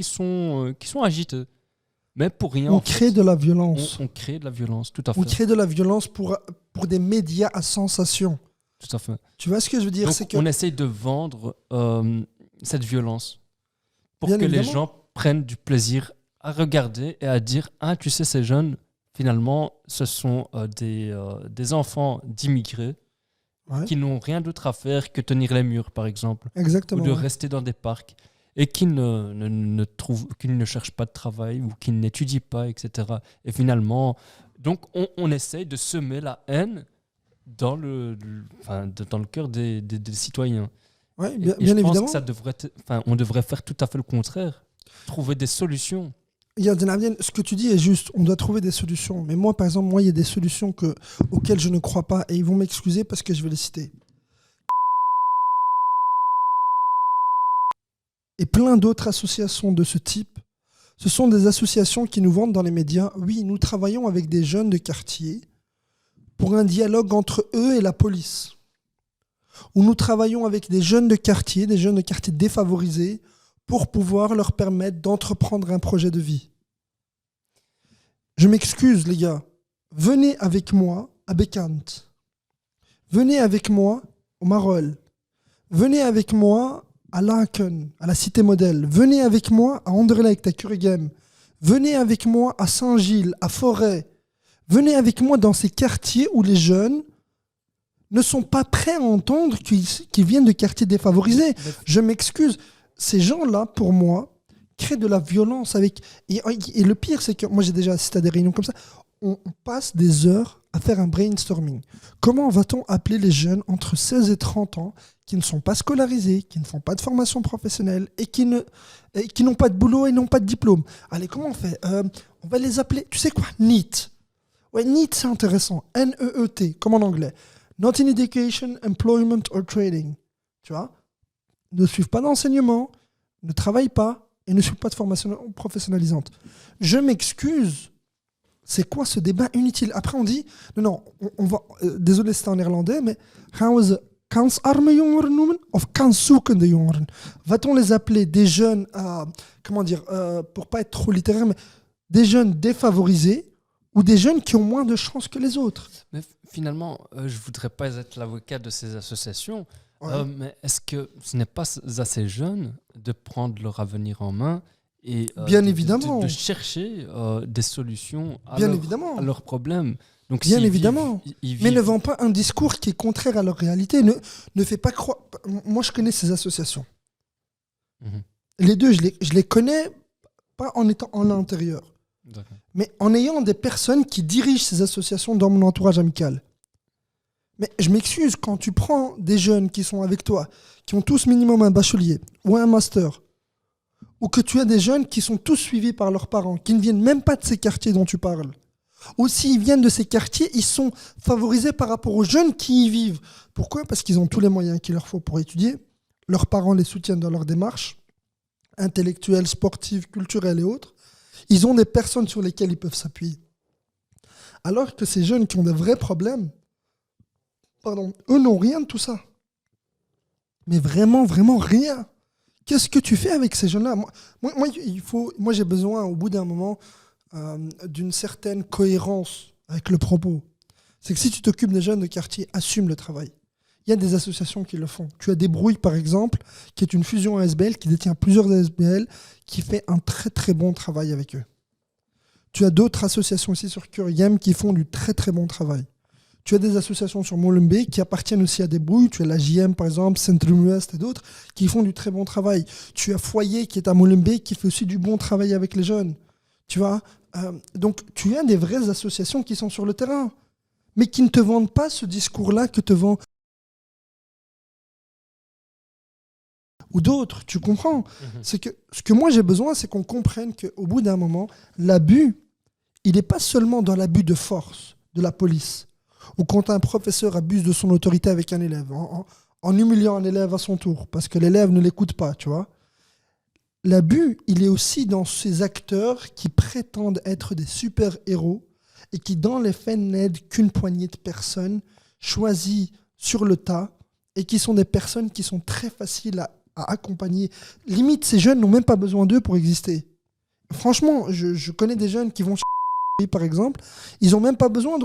sont agités. Mais pour rien. On crée de la violence. On crée de la violence, tout à fait. On crée de la violence pour des médias à sensation. Tout à fait. Tu vois ce que je veux dire? Donc, C'est que on essaye de vendre cette violence pour Bien que les évidemment. gens prennent du plaisir à regarder et à dire « Ah, tu sais, ces jeunes, finalement, ce sont des enfants d'immigrés Ouais. qui n'ont rien d'autre à faire que tenir les murs, par exemple, Exactement. ou de ouais. rester dans des parcs, et qui qu'ils ne cherchent pas de travail ou qui n'étudient pas, etc. » Et finalement, donc, on essaye de semer la haine dans dans le cœur des citoyens. Ouais, Et bien je pense évidemment. que on devrait faire tout à fait le contraire. Trouver des solutions. Il y a ce que tu dis est juste, on doit trouver des solutions. Mais moi, par exemple, il y a des solutions auxquelles je ne crois pas et ils vont m'excuser parce que je vais les citer. Et plein d'autres associations de ce type, ce sont des associations qui nous vendent dans les médias. Oui, nous travaillons avec des jeunes de quartier pour un dialogue entre eux et la police. Ou nous travaillons avec des jeunes de quartier défavorisés, pour pouvoir leur permettre d'entreprendre un projet de vie. Je m'excuse, les gars. Venez avec moi à Bécant. Venez avec moi au Marolles. Venez avec moi à Laken, à la Cité Modèle. Venez avec moi à Anderlecht, à Kuregem. Venez avec moi à Saint-Gilles, à Forêt. Venez avec moi dans ces quartiers où les jeunes ne sont pas prêts à entendre qu'ils viennent de quartiers défavorisés. Je m'excuse. Ces gens-là, pour moi, créent de la violence avec... Et le pire, c'est que moi, j'ai déjà assisté à des réunions comme ça. On passe des heures à faire un brainstorming. Comment va-t-on appeler les jeunes entre 16 et 30 ans qui ne sont pas scolarisés, qui ne font pas de formation professionnelle et qui n'ont pas de boulot et n'ont pas de diplôme? Allez, comment on fait? On va les appeler... Tu sais quoi? NEET. Ouais, NEET, c'est intéressant. N-E-E-T, comme en anglais. Not in education, employment or trading. Tu vois? Ne suivent pas d'enseignement, ne travaillent pas et ne suivent pas de formation professionnalisante. Je m'excuse. C'est quoi ce débat inutile? Après, on dit, non, on va, désolé, c'était en néerlandais, mais gaan we ze kansarme jongeren noemen of kanszoekende jongeren? Va-t-on les appeler des jeunes, pour pas être trop littéraire, mais des jeunes défavorisés ou des jeunes qui ont moins de chances que les autres? Mais finalement, je voudrais pas être l'avocat de ces associations. Ouais. Mais est-ce que ce n'est pas à ces jeunes de prendre leur avenir en main et Bien évidemment. de chercher des solutions à Évidemment. leurs problèmes? Donc, Bien s'ils évidemment. ils Mais ne vivent- vend pas un discours qui est contraire à leur réalité. Ne fais pas croire... Moi, je connais ces associations. Mhm. Les deux, je les connais pas en étant en l'intérieur, D'accord. mais en ayant des personnes qui dirigent ces associations dans mon entourage amical. Mais je m'excuse, quand tu prends des jeunes qui sont avec toi, qui ont tous minimum un bachelier ou un master, ou que tu as des jeunes qui sont tous suivis par leurs parents, qui ne viennent même pas de ces quartiers dont tu parles, ou s'ils viennent de ces quartiers, ils sont favorisés par rapport aux jeunes qui y vivent. Pourquoi? Parce qu'ils ont tous les moyens qu'il leur faut pour étudier, leurs parents les soutiennent dans leur démarche, intellectuelle, sportive, culturelle et autres. Ils ont des personnes sur lesquelles ils peuvent s'appuyer. Alors que ces jeunes qui ont des vrais problèmes, eux n'ont rien de tout ça. Mais vraiment, vraiment rien. Qu'est-ce que tu fais avec ces jeunes-là? Moi, j'ai besoin, au bout d'un moment, d'une certaine cohérence avec le propos. C'est que si tu t'occupes des jeunes de quartier, assume le travail. Il y a des associations qui le font. Tu as Débrouille, par exemple, qui est une fusion ASBL, qui détient plusieurs ASBL, qui fait un très très bon travail avec eux. Tu as d'autres associations aussi sur Curiem qui font du très très bon travail. Tu as des associations sur Molenbeek qui appartiennent aussi à des brouilles. Tu as la JM par exemple, Centrum Ouest et d'autres qui font du très bon travail. Tu as Foyer qui est à Molenbeek qui fait aussi du bon travail avec les jeunes. Tu vois, donc tu as des vraies associations qui sont sur le terrain, mais qui ne te vendent pas ce discours-là que te vend ou d'autres. Tu comprends? C'est que ce que moi j'ai besoin, c'est qu'on comprenne qu'au bout d'un moment, l'abus, il n'est pas seulement dans l'abus de force de la police, ou quand un professeur abuse de son autorité avec un élève, en humiliant un élève à son tour, parce que l'élève ne l'écoute pas, tu vois. L'abus, il est aussi dans ces acteurs qui prétendent être des super-héros et qui, dans les faits, n'aident qu'une poignée de personnes choisies sur le tas et qui sont des personnes qui sont très faciles à accompagner. Limite, ces jeunes n'ont même pas besoin d'eux pour exister. Franchement, je connais des jeunes qui vont chez par exemple, ils n'ont même pas besoin de...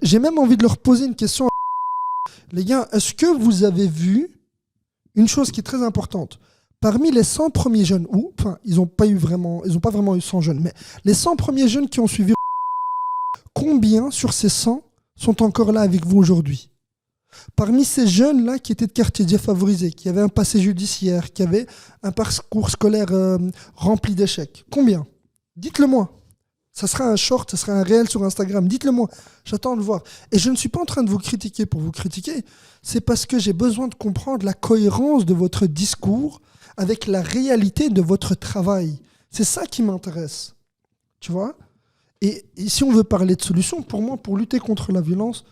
J'ai même envie de leur poser une question. Les gars, est-ce que vous avez vu une chose qui est très importante? Parmi les 100 premiers jeunes, ils n'ont pas vraiment eu 100 jeunes, mais les 100 premiers jeunes qui ont suivi, combien sur ces 100 sont encore là avec vous aujourd'hui? Parmi ces jeunes-là qui étaient de quartiers défavorisés, qui avaient un passé judiciaire, qui avaient un parcours scolaire rempli d'échecs, combien? Dites-le moi. Ça sera un short, ça sera un réel sur Instagram. Dites-le moi. J'attends de le voir. Et je ne suis pas en train de vous critiquer pour vous critiquer. C'est parce que j'ai besoin de comprendre la cohérence de votre discours avec la réalité de votre travail. C'est ça qui m'intéresse. Tu vois? Et si on veut parler de solutions, pour moi, pour lutter contre la violence,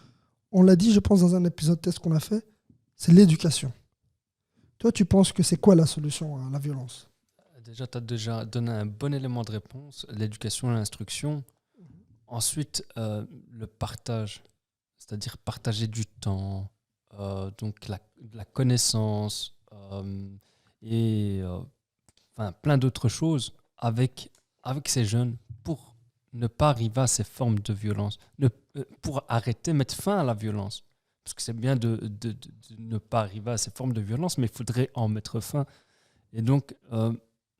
on l'a dit, je pense, dans un épisode test qu'on a fait, c'est l'éducation. Toi, tu penses que c'est quoi la solution à la violence? Déjà, tu as déjà donné un bon élément de réponse, l'éducation et l'instruction. Ensuite, le partage, c'est-à-dire partager du temps, donc la connaissance et plein d'autres choses avec ces jeunes pour ne pas arriver à ces formes de violence, pour arrêter, mettre fin à la violence. Parce que c'est bien de ne pas arriver à ces formes de violence, mais il faudrait en mettre fin. Et donc,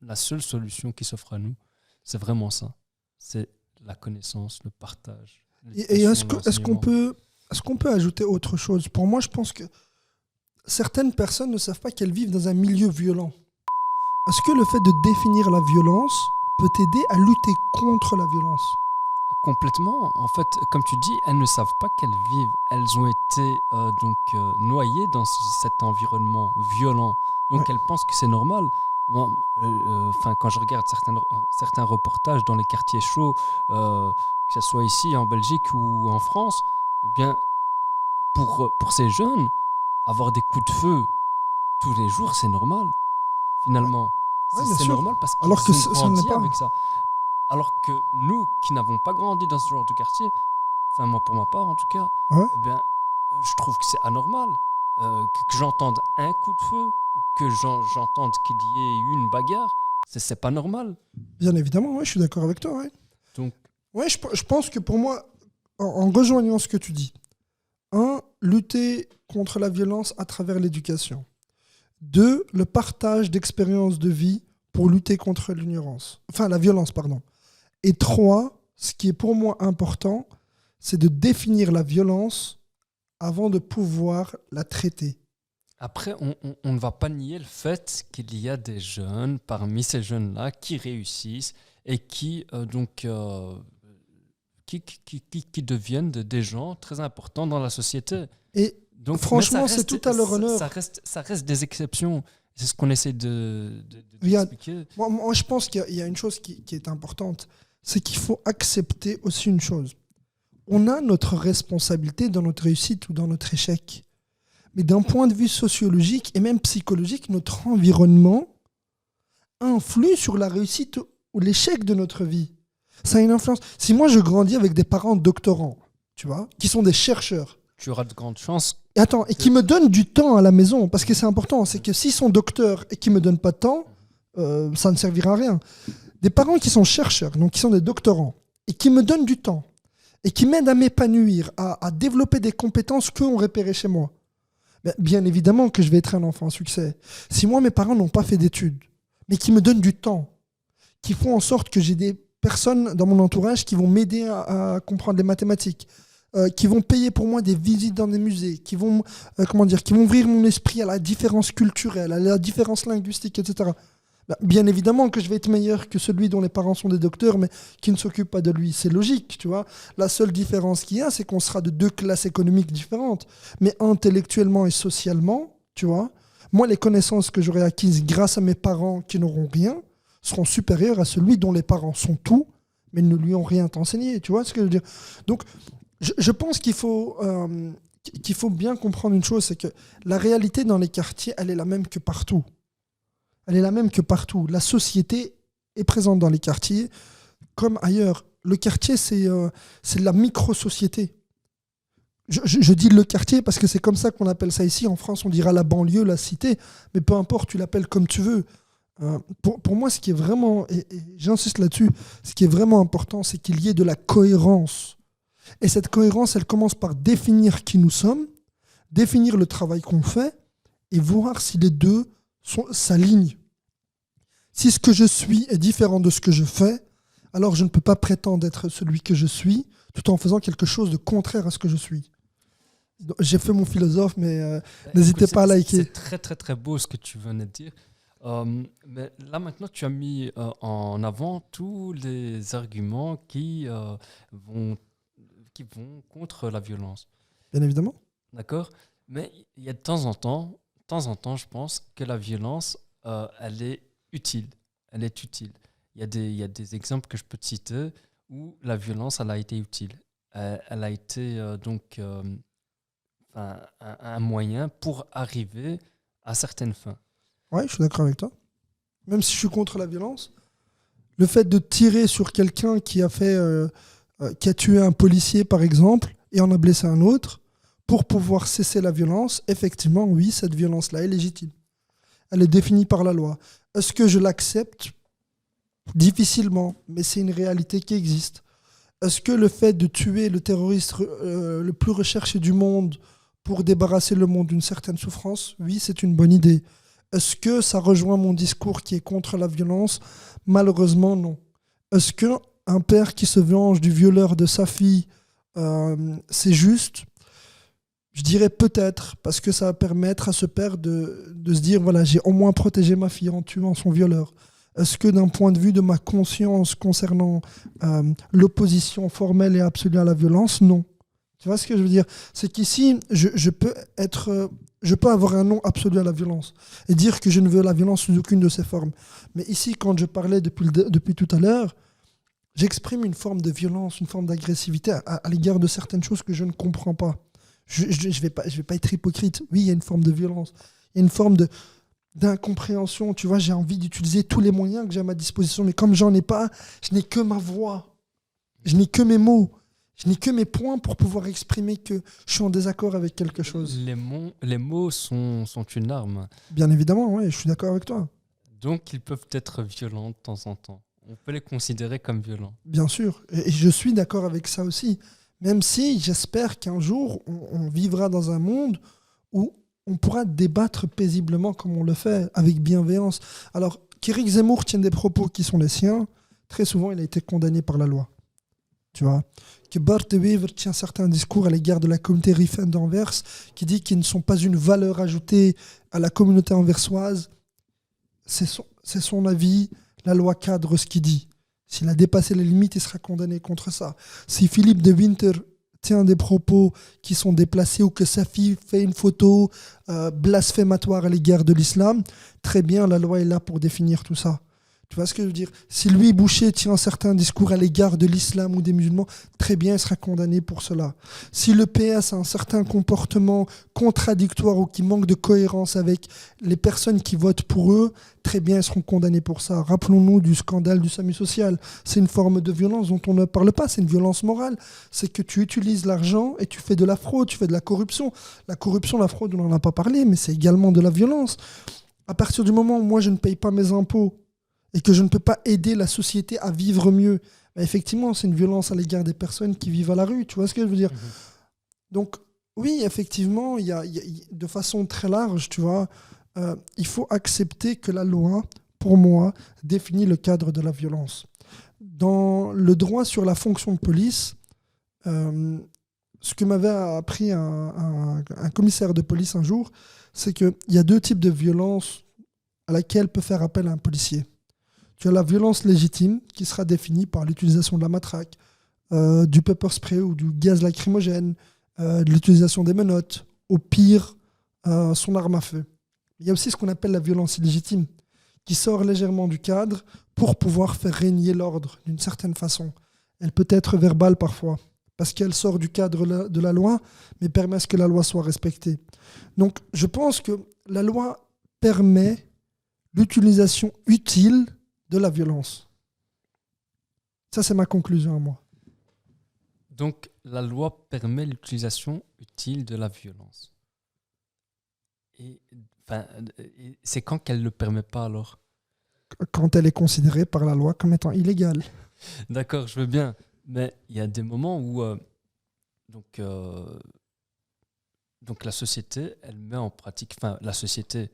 la seule solution qui s'offre à nous, c'est vraiment ça. C'est la connaissance, le partage. Et est-ce qu'on peut ajouter autre chose? Pour moi, je pense que certaines personnes ne savent pas qu'elles vivent dans un milieu violent. Est-ce que le fait de définir la violence peut t'aider à lutter contre la violence? Complètement. En fait, comme tu dis, elles ne savent pas qu'elles vivent. Elles ont été noyées dans cet environnement violent. Donc Ouais. elles pensent que c'est normal. Moi, quand je regarde certains reportages dans les quartiers chauds, que ce soit ici en Belgique ou en France, eh bien, pour ces jeunes, avoir des coups de feu tous les jours, c'est normal. Finalement, Ouais, bien c'est sûr. normal parce qu'ils Alors que ont ça ne l'est grandi pas. avec ça. Alors que nous, qui n'avons pas grandi dans ce genre de quartier, enfin moi pour ma part en tout cas, Ouais. eh bien, je trouve que c'est anormal que j'entende un coup de feu ou que j'entende qu'il y ait eu une bagarre. C'est pas normal. Bien évidemment, ouais, je suis d'accord avec toi. Ouais, Donc, ouais je pense que pour moi, en rejoignant ce que tu dis, lutter contre la violence à travers l'éducation. 2, le partage d'expériences de vie pour lutter contre l'ignorance. Enfin, la violence, pardon. Et 3, ce qui est pour moi important, c'est de définir la violence avant de pouvoir la traiter. après, on ne va pas nier le fait qu'il y a des jeunes parmi ces jeunes-là qui réussissent et qui qui deviennent des gens très importants dans la société. Et Donc, franchement, c'est tout à leur honneur. Ça reste des exceptions. C'est ce qu'on essaie d'expliquer. Moi, je pense qu'il y a une chose qui est importante, c'est qu'il faut accepter aussi une chose. On a notre responsabilité dans notre réussite ou dans notre échec. Mais d'un point de vue sociologique et même psychologique, notre environnement influe sur la réussite ou l'échec de notre vie. Ça a une influence. Si moi, je grandis avec des parents doctorants, tu vois, qui sont des chercheurs, tu auras de grandes chances. Et qui me donnent du temps à la maison, parce que c'est important, c'est que s'ils sont docteurs et qui ne me donnent pas de temps, ça ne servira à rien. Des parents qui sont chercheurs, donc qui sont des doctorants, et qui me donnent du temps, et qui m'aident à m'épanouir, à développer des compétences qu'eux ont repérées chez moi. Bien évidemment que je vais être un enfant à succès. Si moi, mes parents n'ont pas fait d'études, mais qui me donnent du temps, qui font en sorte que j'ai des personnes dans mon entourage qui vont m'aider à comprendre les mathématiques, qui vont payer pour moi des visites dans des musées, qui vont ouvrir mon esprit à la différence culturelle, à la différence linguistique, etc. Bah, bien évidemment que je vais être meilleur que celui dont les parents sont des docteurs, mais qui ne s'occupe pas de lui. C'est logique, tu vois. La seule différence qu'il y a, c'est qu'on sera de deux classes économiques différentes. Mais intellectuellement et socialement, tu vois, moi, les connaissances que j'aurai acquises grâce à mes parents qui n'auront rien seront supérieures à celui dont les parents sont tout, mais ne lui ont rien enseigné. Tu vois ce que je veux dire? Donc, je pense qu'il faut bien comprendre une chose, c'est que la réalité dans les quartiers, elle est la même que partout. Elle est la même que partout. La société est présente dans les quartiers comme ailleurs. Le quartier, c'est la micro-société. Je dis le quartier parce que c'est comme ça qu'on appelle ça ici. En France, on dira la banlieue, la cité. Mais peu importe, tu l'appelles comme tu veux. Pour moi, ce qui est vraiment, et j'insiste là-dessus, ce qui est vraiment important, c'est qu'il y ait de la cohérence. Et cette cohérence, elle commence par définir qui nous sommes, définir le travail qu'on fait et voir si les deux s'alignent. Si ce que je suis est différent de ce que je fais, alors je ne peux pas prétendre être celui que je suis tout en faisant quelque chose de contraire à ce que je suis. Donc, j'ai fait mon philosophe, mais n'hésitez pas à liker. C'est très très très beau ce que tu venais de dire. Mais là maintenant, tu as mis en avant tous les arguments qui vont contre la violence. Bien évidemment. D'accord? Mais il y a de temps en temps, je pense que la violence, elle est utile. Elle est utile. Il y a des exemples que je peux te citer où la violence, elle a été utile. Elle a été un moyen pour arriver à certaines fins. Ouais, je suis d'accord avec toi. Même si je suis contre la violence, le fait de tirer sur quelqu'un qui a tué un policier, par exemple, et en a blessé un autre, pour pouvoir cesser la violence, effectivement, oui, cette violence-là est légitime. Elle est définie par la loi. Est-ce que je l'accepte? Difficilement, mais c'est une réalité qui existe. Est-ce que le fait de tuer le terroriste le plus recherché du monde pour débarrasser le monde d'une certaine souffrance? Oui, c'est une bonne idée. Est-ce que ça rejoint mon discours qui est contre la violence? Malheureusement, non. Est-ce qu'un père qui se venge du violeur de sa fille, c'est juste? Je dirais peut-être, parce que ça va permettre à ce père de se dire, voilà, j'ai au moins protégé ma fille en tuant son violeur. Est-ce que d'un point de vue de ma conscience concernant l'opposition formelle et absolue à la violence? Non. Tu vois ce que je veux dire? C'est qu'ici, je peux avoir un non absolu à la violence et dire que je ne veux la violence sous aucune de ses formes. Mais ici, quand je parlais depuis tout à l'heure, j'exprime une forme de violence, une forme d'agressivité à l'égard de certaines choses que je ne comprends pas. Je ne vais pas être hypocrite. Oui, il y a une forme de violence. Il y a une forme d'incompréhension. Tu vois, j'ai envie d'utiliser tous les moyens que j'ai à ma disposition, mais comme j'en ai pas, je n'ai que ma voix. Je n'ai que mes mots. Je n'ai que mes points pour pouvoir exprimer que je suis en désaccord avec quelque chose. Les mots sont une arme. Bien évidemment, oui, je suis d'accord avec toi. Donc, ils peuvent être violents de temps en temps. On peut les considérer comme violents. Bien sûr, et je suis d'accord avec ça aussi. Même si j'espère qu'un jour, on vivra dans un monde où on pourra débattre paisiblement comme on le fait, avec bienveillance. Alors, qu'Éric Zemmour tienne des propos qui sont les siens, très souvent, il a été condamné par la loi. Tu vois, que Bart de Wever tient certains discours à l'égard de la communauté Rifaine d'Anvers, qui dit qu'ils ne sont pas une valeur ajoutée à la communauté anversoise. C'est son avis, la loi cadre ce qu'il dit. S'il a dépassé les limites, il sera condamné contre ça. Si Philippe de Winter tient des propos qui sont déplacés ou que sa fille fait une photo blasphématoire à l'égard de l'islam, très bien, la loi est là pour définir tout ça. Tu vois ce que je veux dire? Si Louis Boucher tient un certain discours à l'égard de l'islam ou des musulmans, très bien, il sera condamné pour cela. Si le PS a un certain comportement contradictoire ou qui manque de cohérence avec les personnes qui votent pour eux, très bien, ils seront condamnés pour ça. Rappelons-nous du scandale du SAMU social. C'est une forme de violence dont on ne parle pas, c'est une violence morale. C'est que tu utilises l'argent et tu fais de la fraude, tu fais de la corruption. La corruption, la fraude, on n'en a pas parlé, mais c'est également de la violence. À partir du moment où moi, je ne paye pas mes impôts, et que je ne peux pas aider la société à vivre mieux, bah effectivement, c'est une violence à l'égard des personnes qui vivent à la rue. Tu vois ce que je veux dire? Donc, oui, effectivement, il y a, de façon très large, tu vois, il faut accepter que la loi, pour moi, définit le cadre de la violence. dans le droit sur la fonction de police, ce que m'avait appris un commissaire de police un jour, c'est qu'il y a deux types de violences à laquelle peut faire appel un policier. Tu as la violence légitime, qui sera définie par l'utilisation de la matraque, du pepper spray ou du gaz lacrymogène, de l'utilisation des menottes, au pire, son arme à feu. Il y a aussi ce qu'on appelle la violence illégitime, qui sort légèrement du cadre pour pouvoir faire régner l'ordre d'une certaine façon. Elle peut être verbale parfois, parce qu'elle sort du cadre de la loi, mais permet à ce que la loi soit respectée. Donc, je pense que la loi permet l'utilisation utile de la violence. Ça, c'est ma conclusion à moi. Donc, la loi permet l'utilisation utile de la violence. Et c'est quand qu'elle ne le permet pas alors? Quand elle est considérée par la loi comme étant illégale. D'accord, je veux bien. Mais il y a des moments où donc la société, elle met en pratique, la société,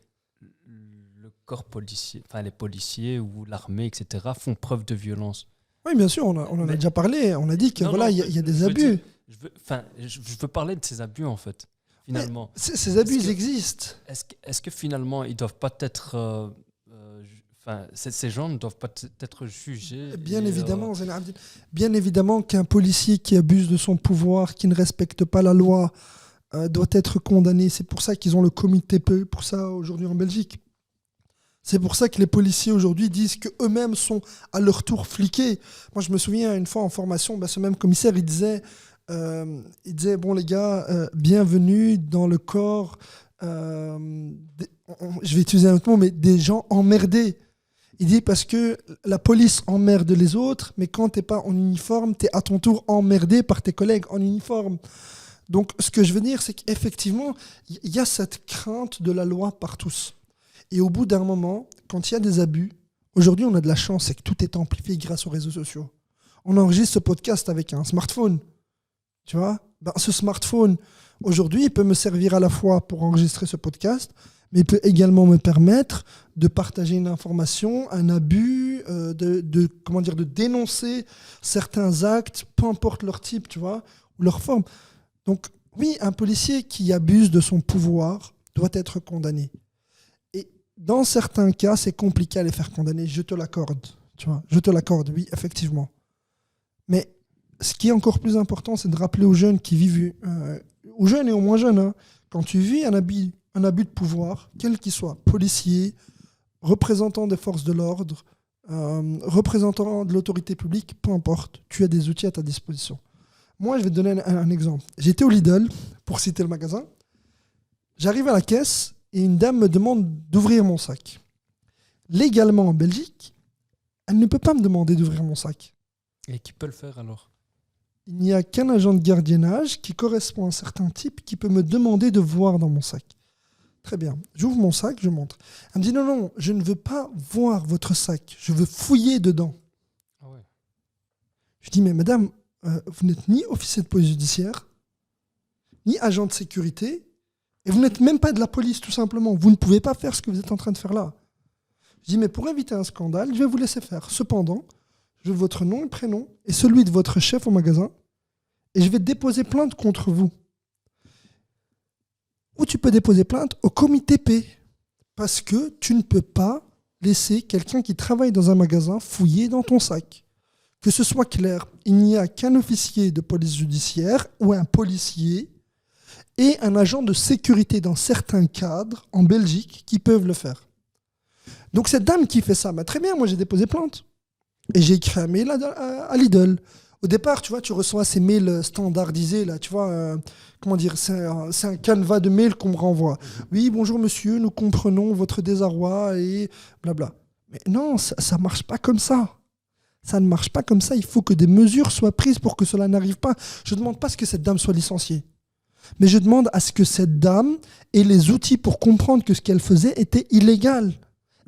le corps policier, les policiers ou l'armée, etc., font preuve de violence. Oui, bien sûr, on en a déjà parlé. On a dit que il y a des abus. Je veux parler de ces abus, en fait, finalement. Ces abus, ils existent. Est-ce que finalement, ils ne doivent pas être... ces gens ne doivent pas être jugés. Bien évidemment, bien évidemment qu'un policier qui abuse de son pouvoir, qui ne respecte pas la loi, doit être condamné. C'est pour ça qu'ils ont le comité TPE pour ça aujourd'hui en Belgique. C'est pour ça que les policiers aujourd'hui disent qu'eux-mêmes sont à leur tour fliqués. Moi, je me souviens une fois en formation, ce même commissaire, il disait bon les gars, bienvenue dans le corps, je vais utiliser un autre mot, mais des gens emmerdés. Il dit parce que la police emmerde les autres, mais quand tu n'es pas en uniforme, tu es à ton tour emmerdé par tes collègues en uniforme. Donc ce que je veux dire, c'est qu'effectivement, il y a cette crainte de la loi par tous. Et au bout d'un moment, quand il y a des abus, aujourd'hui on a de la chance, c'est que tout est amplifié grâce aux réseaux sociaux. On enregistre ce podcast avec un smartphone. Tu vois ? Ce smartphone, aujourd'hui, il peut me servir à la fois pour enregistrer ce podcast, mais il peut également me permettre de partager une information, un abus, de dénoncer certains actes, peu importe leur type, tu vois, ou leur forme. Donc oui, un policier qui abuse de son pouvoir doit être condamné. Et dans certains cas, c'est compliqué à les faire condamner, je te l'accorde. Tu vois, je te l'accorde, oui, effectivement. Mais ce qui est encore plus important, c'est de rappeler aux jeunes qui vivent, aux jeunes et aux moins jeunes, quand tu vis un abus de pouvoir, quel qu'il soit, policier, représentant des forces de l'ordre, représentant de l'autorité publique, peu importe, tu as des outils à ta disposition. Moi, je vais te donner un exemple. J'étais au Lidl, pour citer le magasin. J'arrive à la caisse et une dame me demande d'ouvrir mon sac. Légalement, en Belgique, elle ne peut pas me demander d'ouvrir mon sac. Et qui peut le faire alors ? Il n'y a qu'un agent de gardiennage qui correspond à un certain type qui peut me demander de voir dans mon sac. Très bien. J'ouvre mon sac, je montre. Elle me dit non, je ne veux pas voir votre sac. Je veux fouiller dedans. Ah ouais. Je dis mais madame, vous n'êtes ni officier de police judiciaire, ni agent de sécurité, et vous n'êtes même pas de la police tout simplement. Vous ne pouvez pas faire ce que vous êtes en train de faire là. Je dis mais pour éviter un scandale, je vais vous laisser faire. Cependant, je veux votre nom et prénom et celui de votre chef au magasin, et je vais déposer plainte contre vous. Ou tu peux déposer plainte au comité P, parce que tu ne peux pas laisser quelqu'un qui travaille dans un magasin fouiller dans ton sac. Que ce soit clair, il n'y a qu'un officier de police judiciaire ou un policier et un agent de sécurité dans certains cadres en Belgique qui peuvent le faire. Donc cette dame qui fait ça, très bien, moi j'ai déposé plainte. Et j'ai écrit un mail à Lidl. Au départ, tu vois, tu reçois ces mails standardisés, là, tu vois, c'est un canevas de mails qu'on me renvoie. Oui, bonjour monsieur, nous comprenons votre désarroi et blabla. Mais non, ça ne marche pas comme ça. Ça ne marche pas comme ça. Il faut que des mesures soient prises pour que cela n'arrive pas. Je ne demande pas à ce que cette dame soit licenciée. Mais je demande à ce que cette dame ait les outils pour comprendre que ce qu'elle faisait était illégal.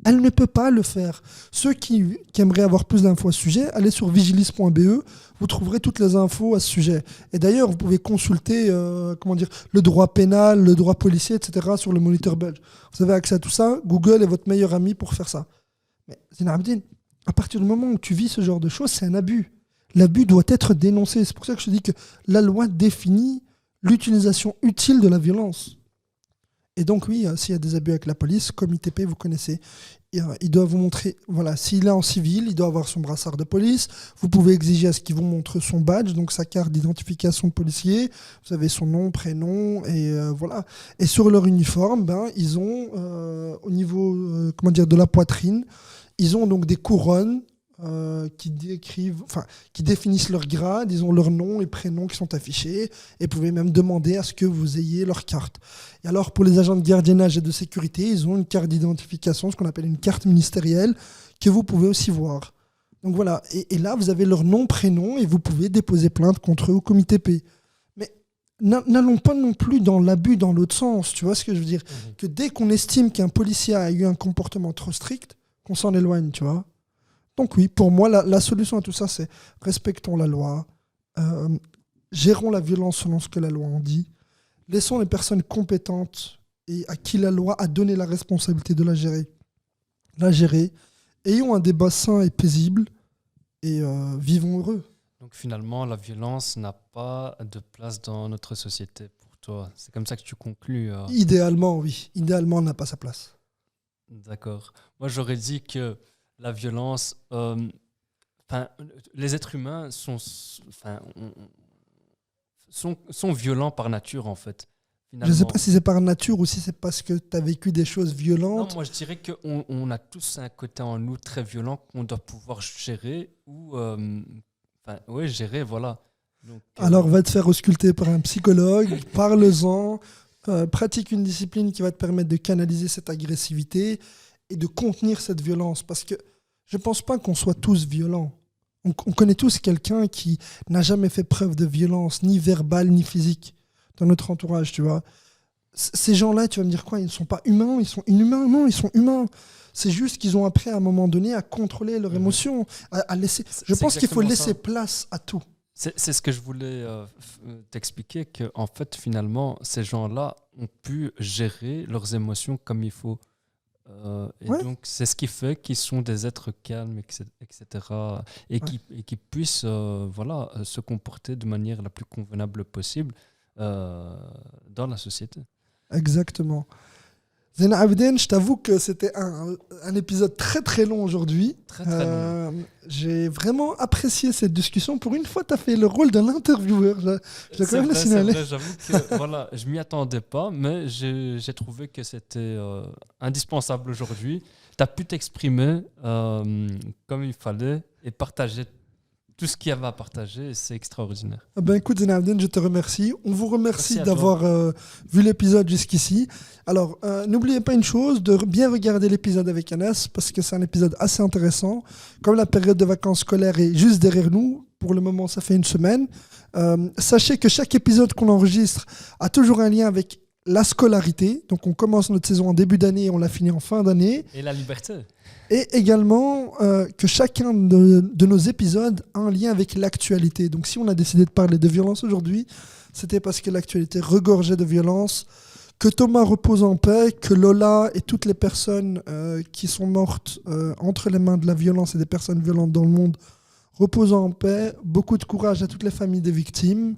Elle ne peut pas le faire. Ceux qui aimeraient avoir plus d'infos à ce sujet, allez sur vigilis.be, vous trouverez toutes les infos à ce sujet. Et d'ailleurs, vous pouvez consulter le droit pénal, le droit policier, etc. sur le moniteur belge. Vous avez accès à tout ça. Google est votre meilleur ami pour faire ça. Mais Zine Abdine, à partir du moment où tu vis ce genre de choses, c'est un abus. L'abus doit être dénoncé. C'est pour ça que je te dis que la loi définit l'utilisation utile de la violence. Et donc oui, s'il y a des abus avec la police, comme ITP, vous connaissez, il doit vous montrer, voilà, s'il est en civil, il doit avoir son brassard de police. Vous pouvez exiger à ce qu'il vous montre son badge, donc sa carte d'identification de policier. Vous avez son nom, prénom, et voilà. Et sur leur uniforme, ils ont, au niveau de la poitrine, ils ont donc des couronnes qui définissent leur grade, ils ont leur nom et prénom qui sont affichés, et vous pouvez même demander à ce que vous ayez leur carte. Et alors pour les agents de gardiennage et de sécurité, ils ont une carte d'identification, ce qu'on appelle une carte ministérielle, que vous pouvez aussi voir. Donc voilà, et là vous avez leur nom, prénom, et vous pouvez déposer plainte contre eux au comité P. Mais n'allons pas non plus dans l'abus dans l'autre sens, tu vois ce que je veux dire? Que dès qu'on estime qu'un policier a eu un comportement trop strict, qu'on s'en éloigne, tu vois. Donc oui, pour moi, la solution à tout ça, c'est respectons la loi, gérons la violence selon ce que la loi en dit, laissons les personnes compétentes et à qui la loi a donné la responsabilité de la gérer, ayons un débat sain et paisible, et vivons heureux. Donc finalement, la violence n'a pas de place dans notre société pour toi. C'est comme ça que tu conclus. Idéalement, oui. Idéalement, elle n'a pas sa place. D'accord. Moi, j'aurais dit que la violence, les êtres humains sont violents par nature, en fait. Finalement. Je ne sais pas si c'est par nature ou si c'est parce que tu as vécu des choses violentes. Non, moi, je dirais qu'on a tous un côté en nous très violent qu'on doit pouvoir gérer ou... gérer, voilà. Donc, alors, va te faire ausculter par un psychologue, parle-en, pratique une discipline qui va te permettre de canaliser cette agressivité et de contenir cette violence. Parce que je ne pense pas qu'on soit tous violents. On connaît tous quelqu'un qui n'a jamais fait preuve de violence, ni verbale, ni physique, dans notre entourage, tu vois. Ces gens-là, tu vas me dire quoi? Ils ne sont pas humains, ils sont inhumains? Non, ils sont humains. C'est juste qu'ils ont appris à un moment donné à contrôler leurs émotions, à laisser... Je pense qu'il faut laisser place à tout. C'est ce que je voulais t'expliquer, qu'en fait, finalement, ces gens-là ont pu gérer leurs émotions comme il faut. Donc, c'est ce qui fait qu'ils sont des êtres calmes, etc. Et qui puissent se comporter de manière la plus convenable possible dans la société. Exactement. Zena Abden, je t'avoue que c'était un épisode très très long aujourd'hui. Très long. J'ai vraiment apprécié cette discussion. Pour une fois, tu as fait le rôle d'un intervieweur. Je dois quand même le signaler. C'est vrai, j'avoue que je ne m'y attendais pas, mais j'ai trouvé que c'était indispensable aujourd'hui. Tu as pu t'exprimer comme il fallait et partager tout ce qu'il y avait à partager, c'est extraordinaire. Écoute, Zena Abden, je te remercie. On vous remercie d'avoir vu l'épisode jusqu'ici. Alors, n'oubliez pas une chose, de bien regarder l'épisode avec Anas, parce que c'est un épisode assez intéressant. Comme la période de vacances scolaires est juste derrière nous, pour le moment, ça fait une semaine. Sachez que chaque épisode qu'on enregistre a toujours un lien avec la scolarité. Donc, on commence notre saison en début d'année et on la finit en fin d'année. Et la liberté. Et également que chacun de nos épisodes a un lien avec l'actualité. Donc si on a décidé de parler de violence aujourd'hui, c'était parce que l'actualité regorgeait de violence. Que Thomas repose en paix, que Lola et toutes les personnes qui sont mortes entre les mains de la violence et des personnes violentes dans le monde reposent en paix. Beaucoup de courage à toutes les familles des victimes.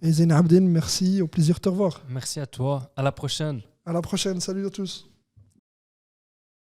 Et Zena Abden, merci, au plaisir de te revoir. Merci à toi, à la prochaine. À la prochaine, salut à tous.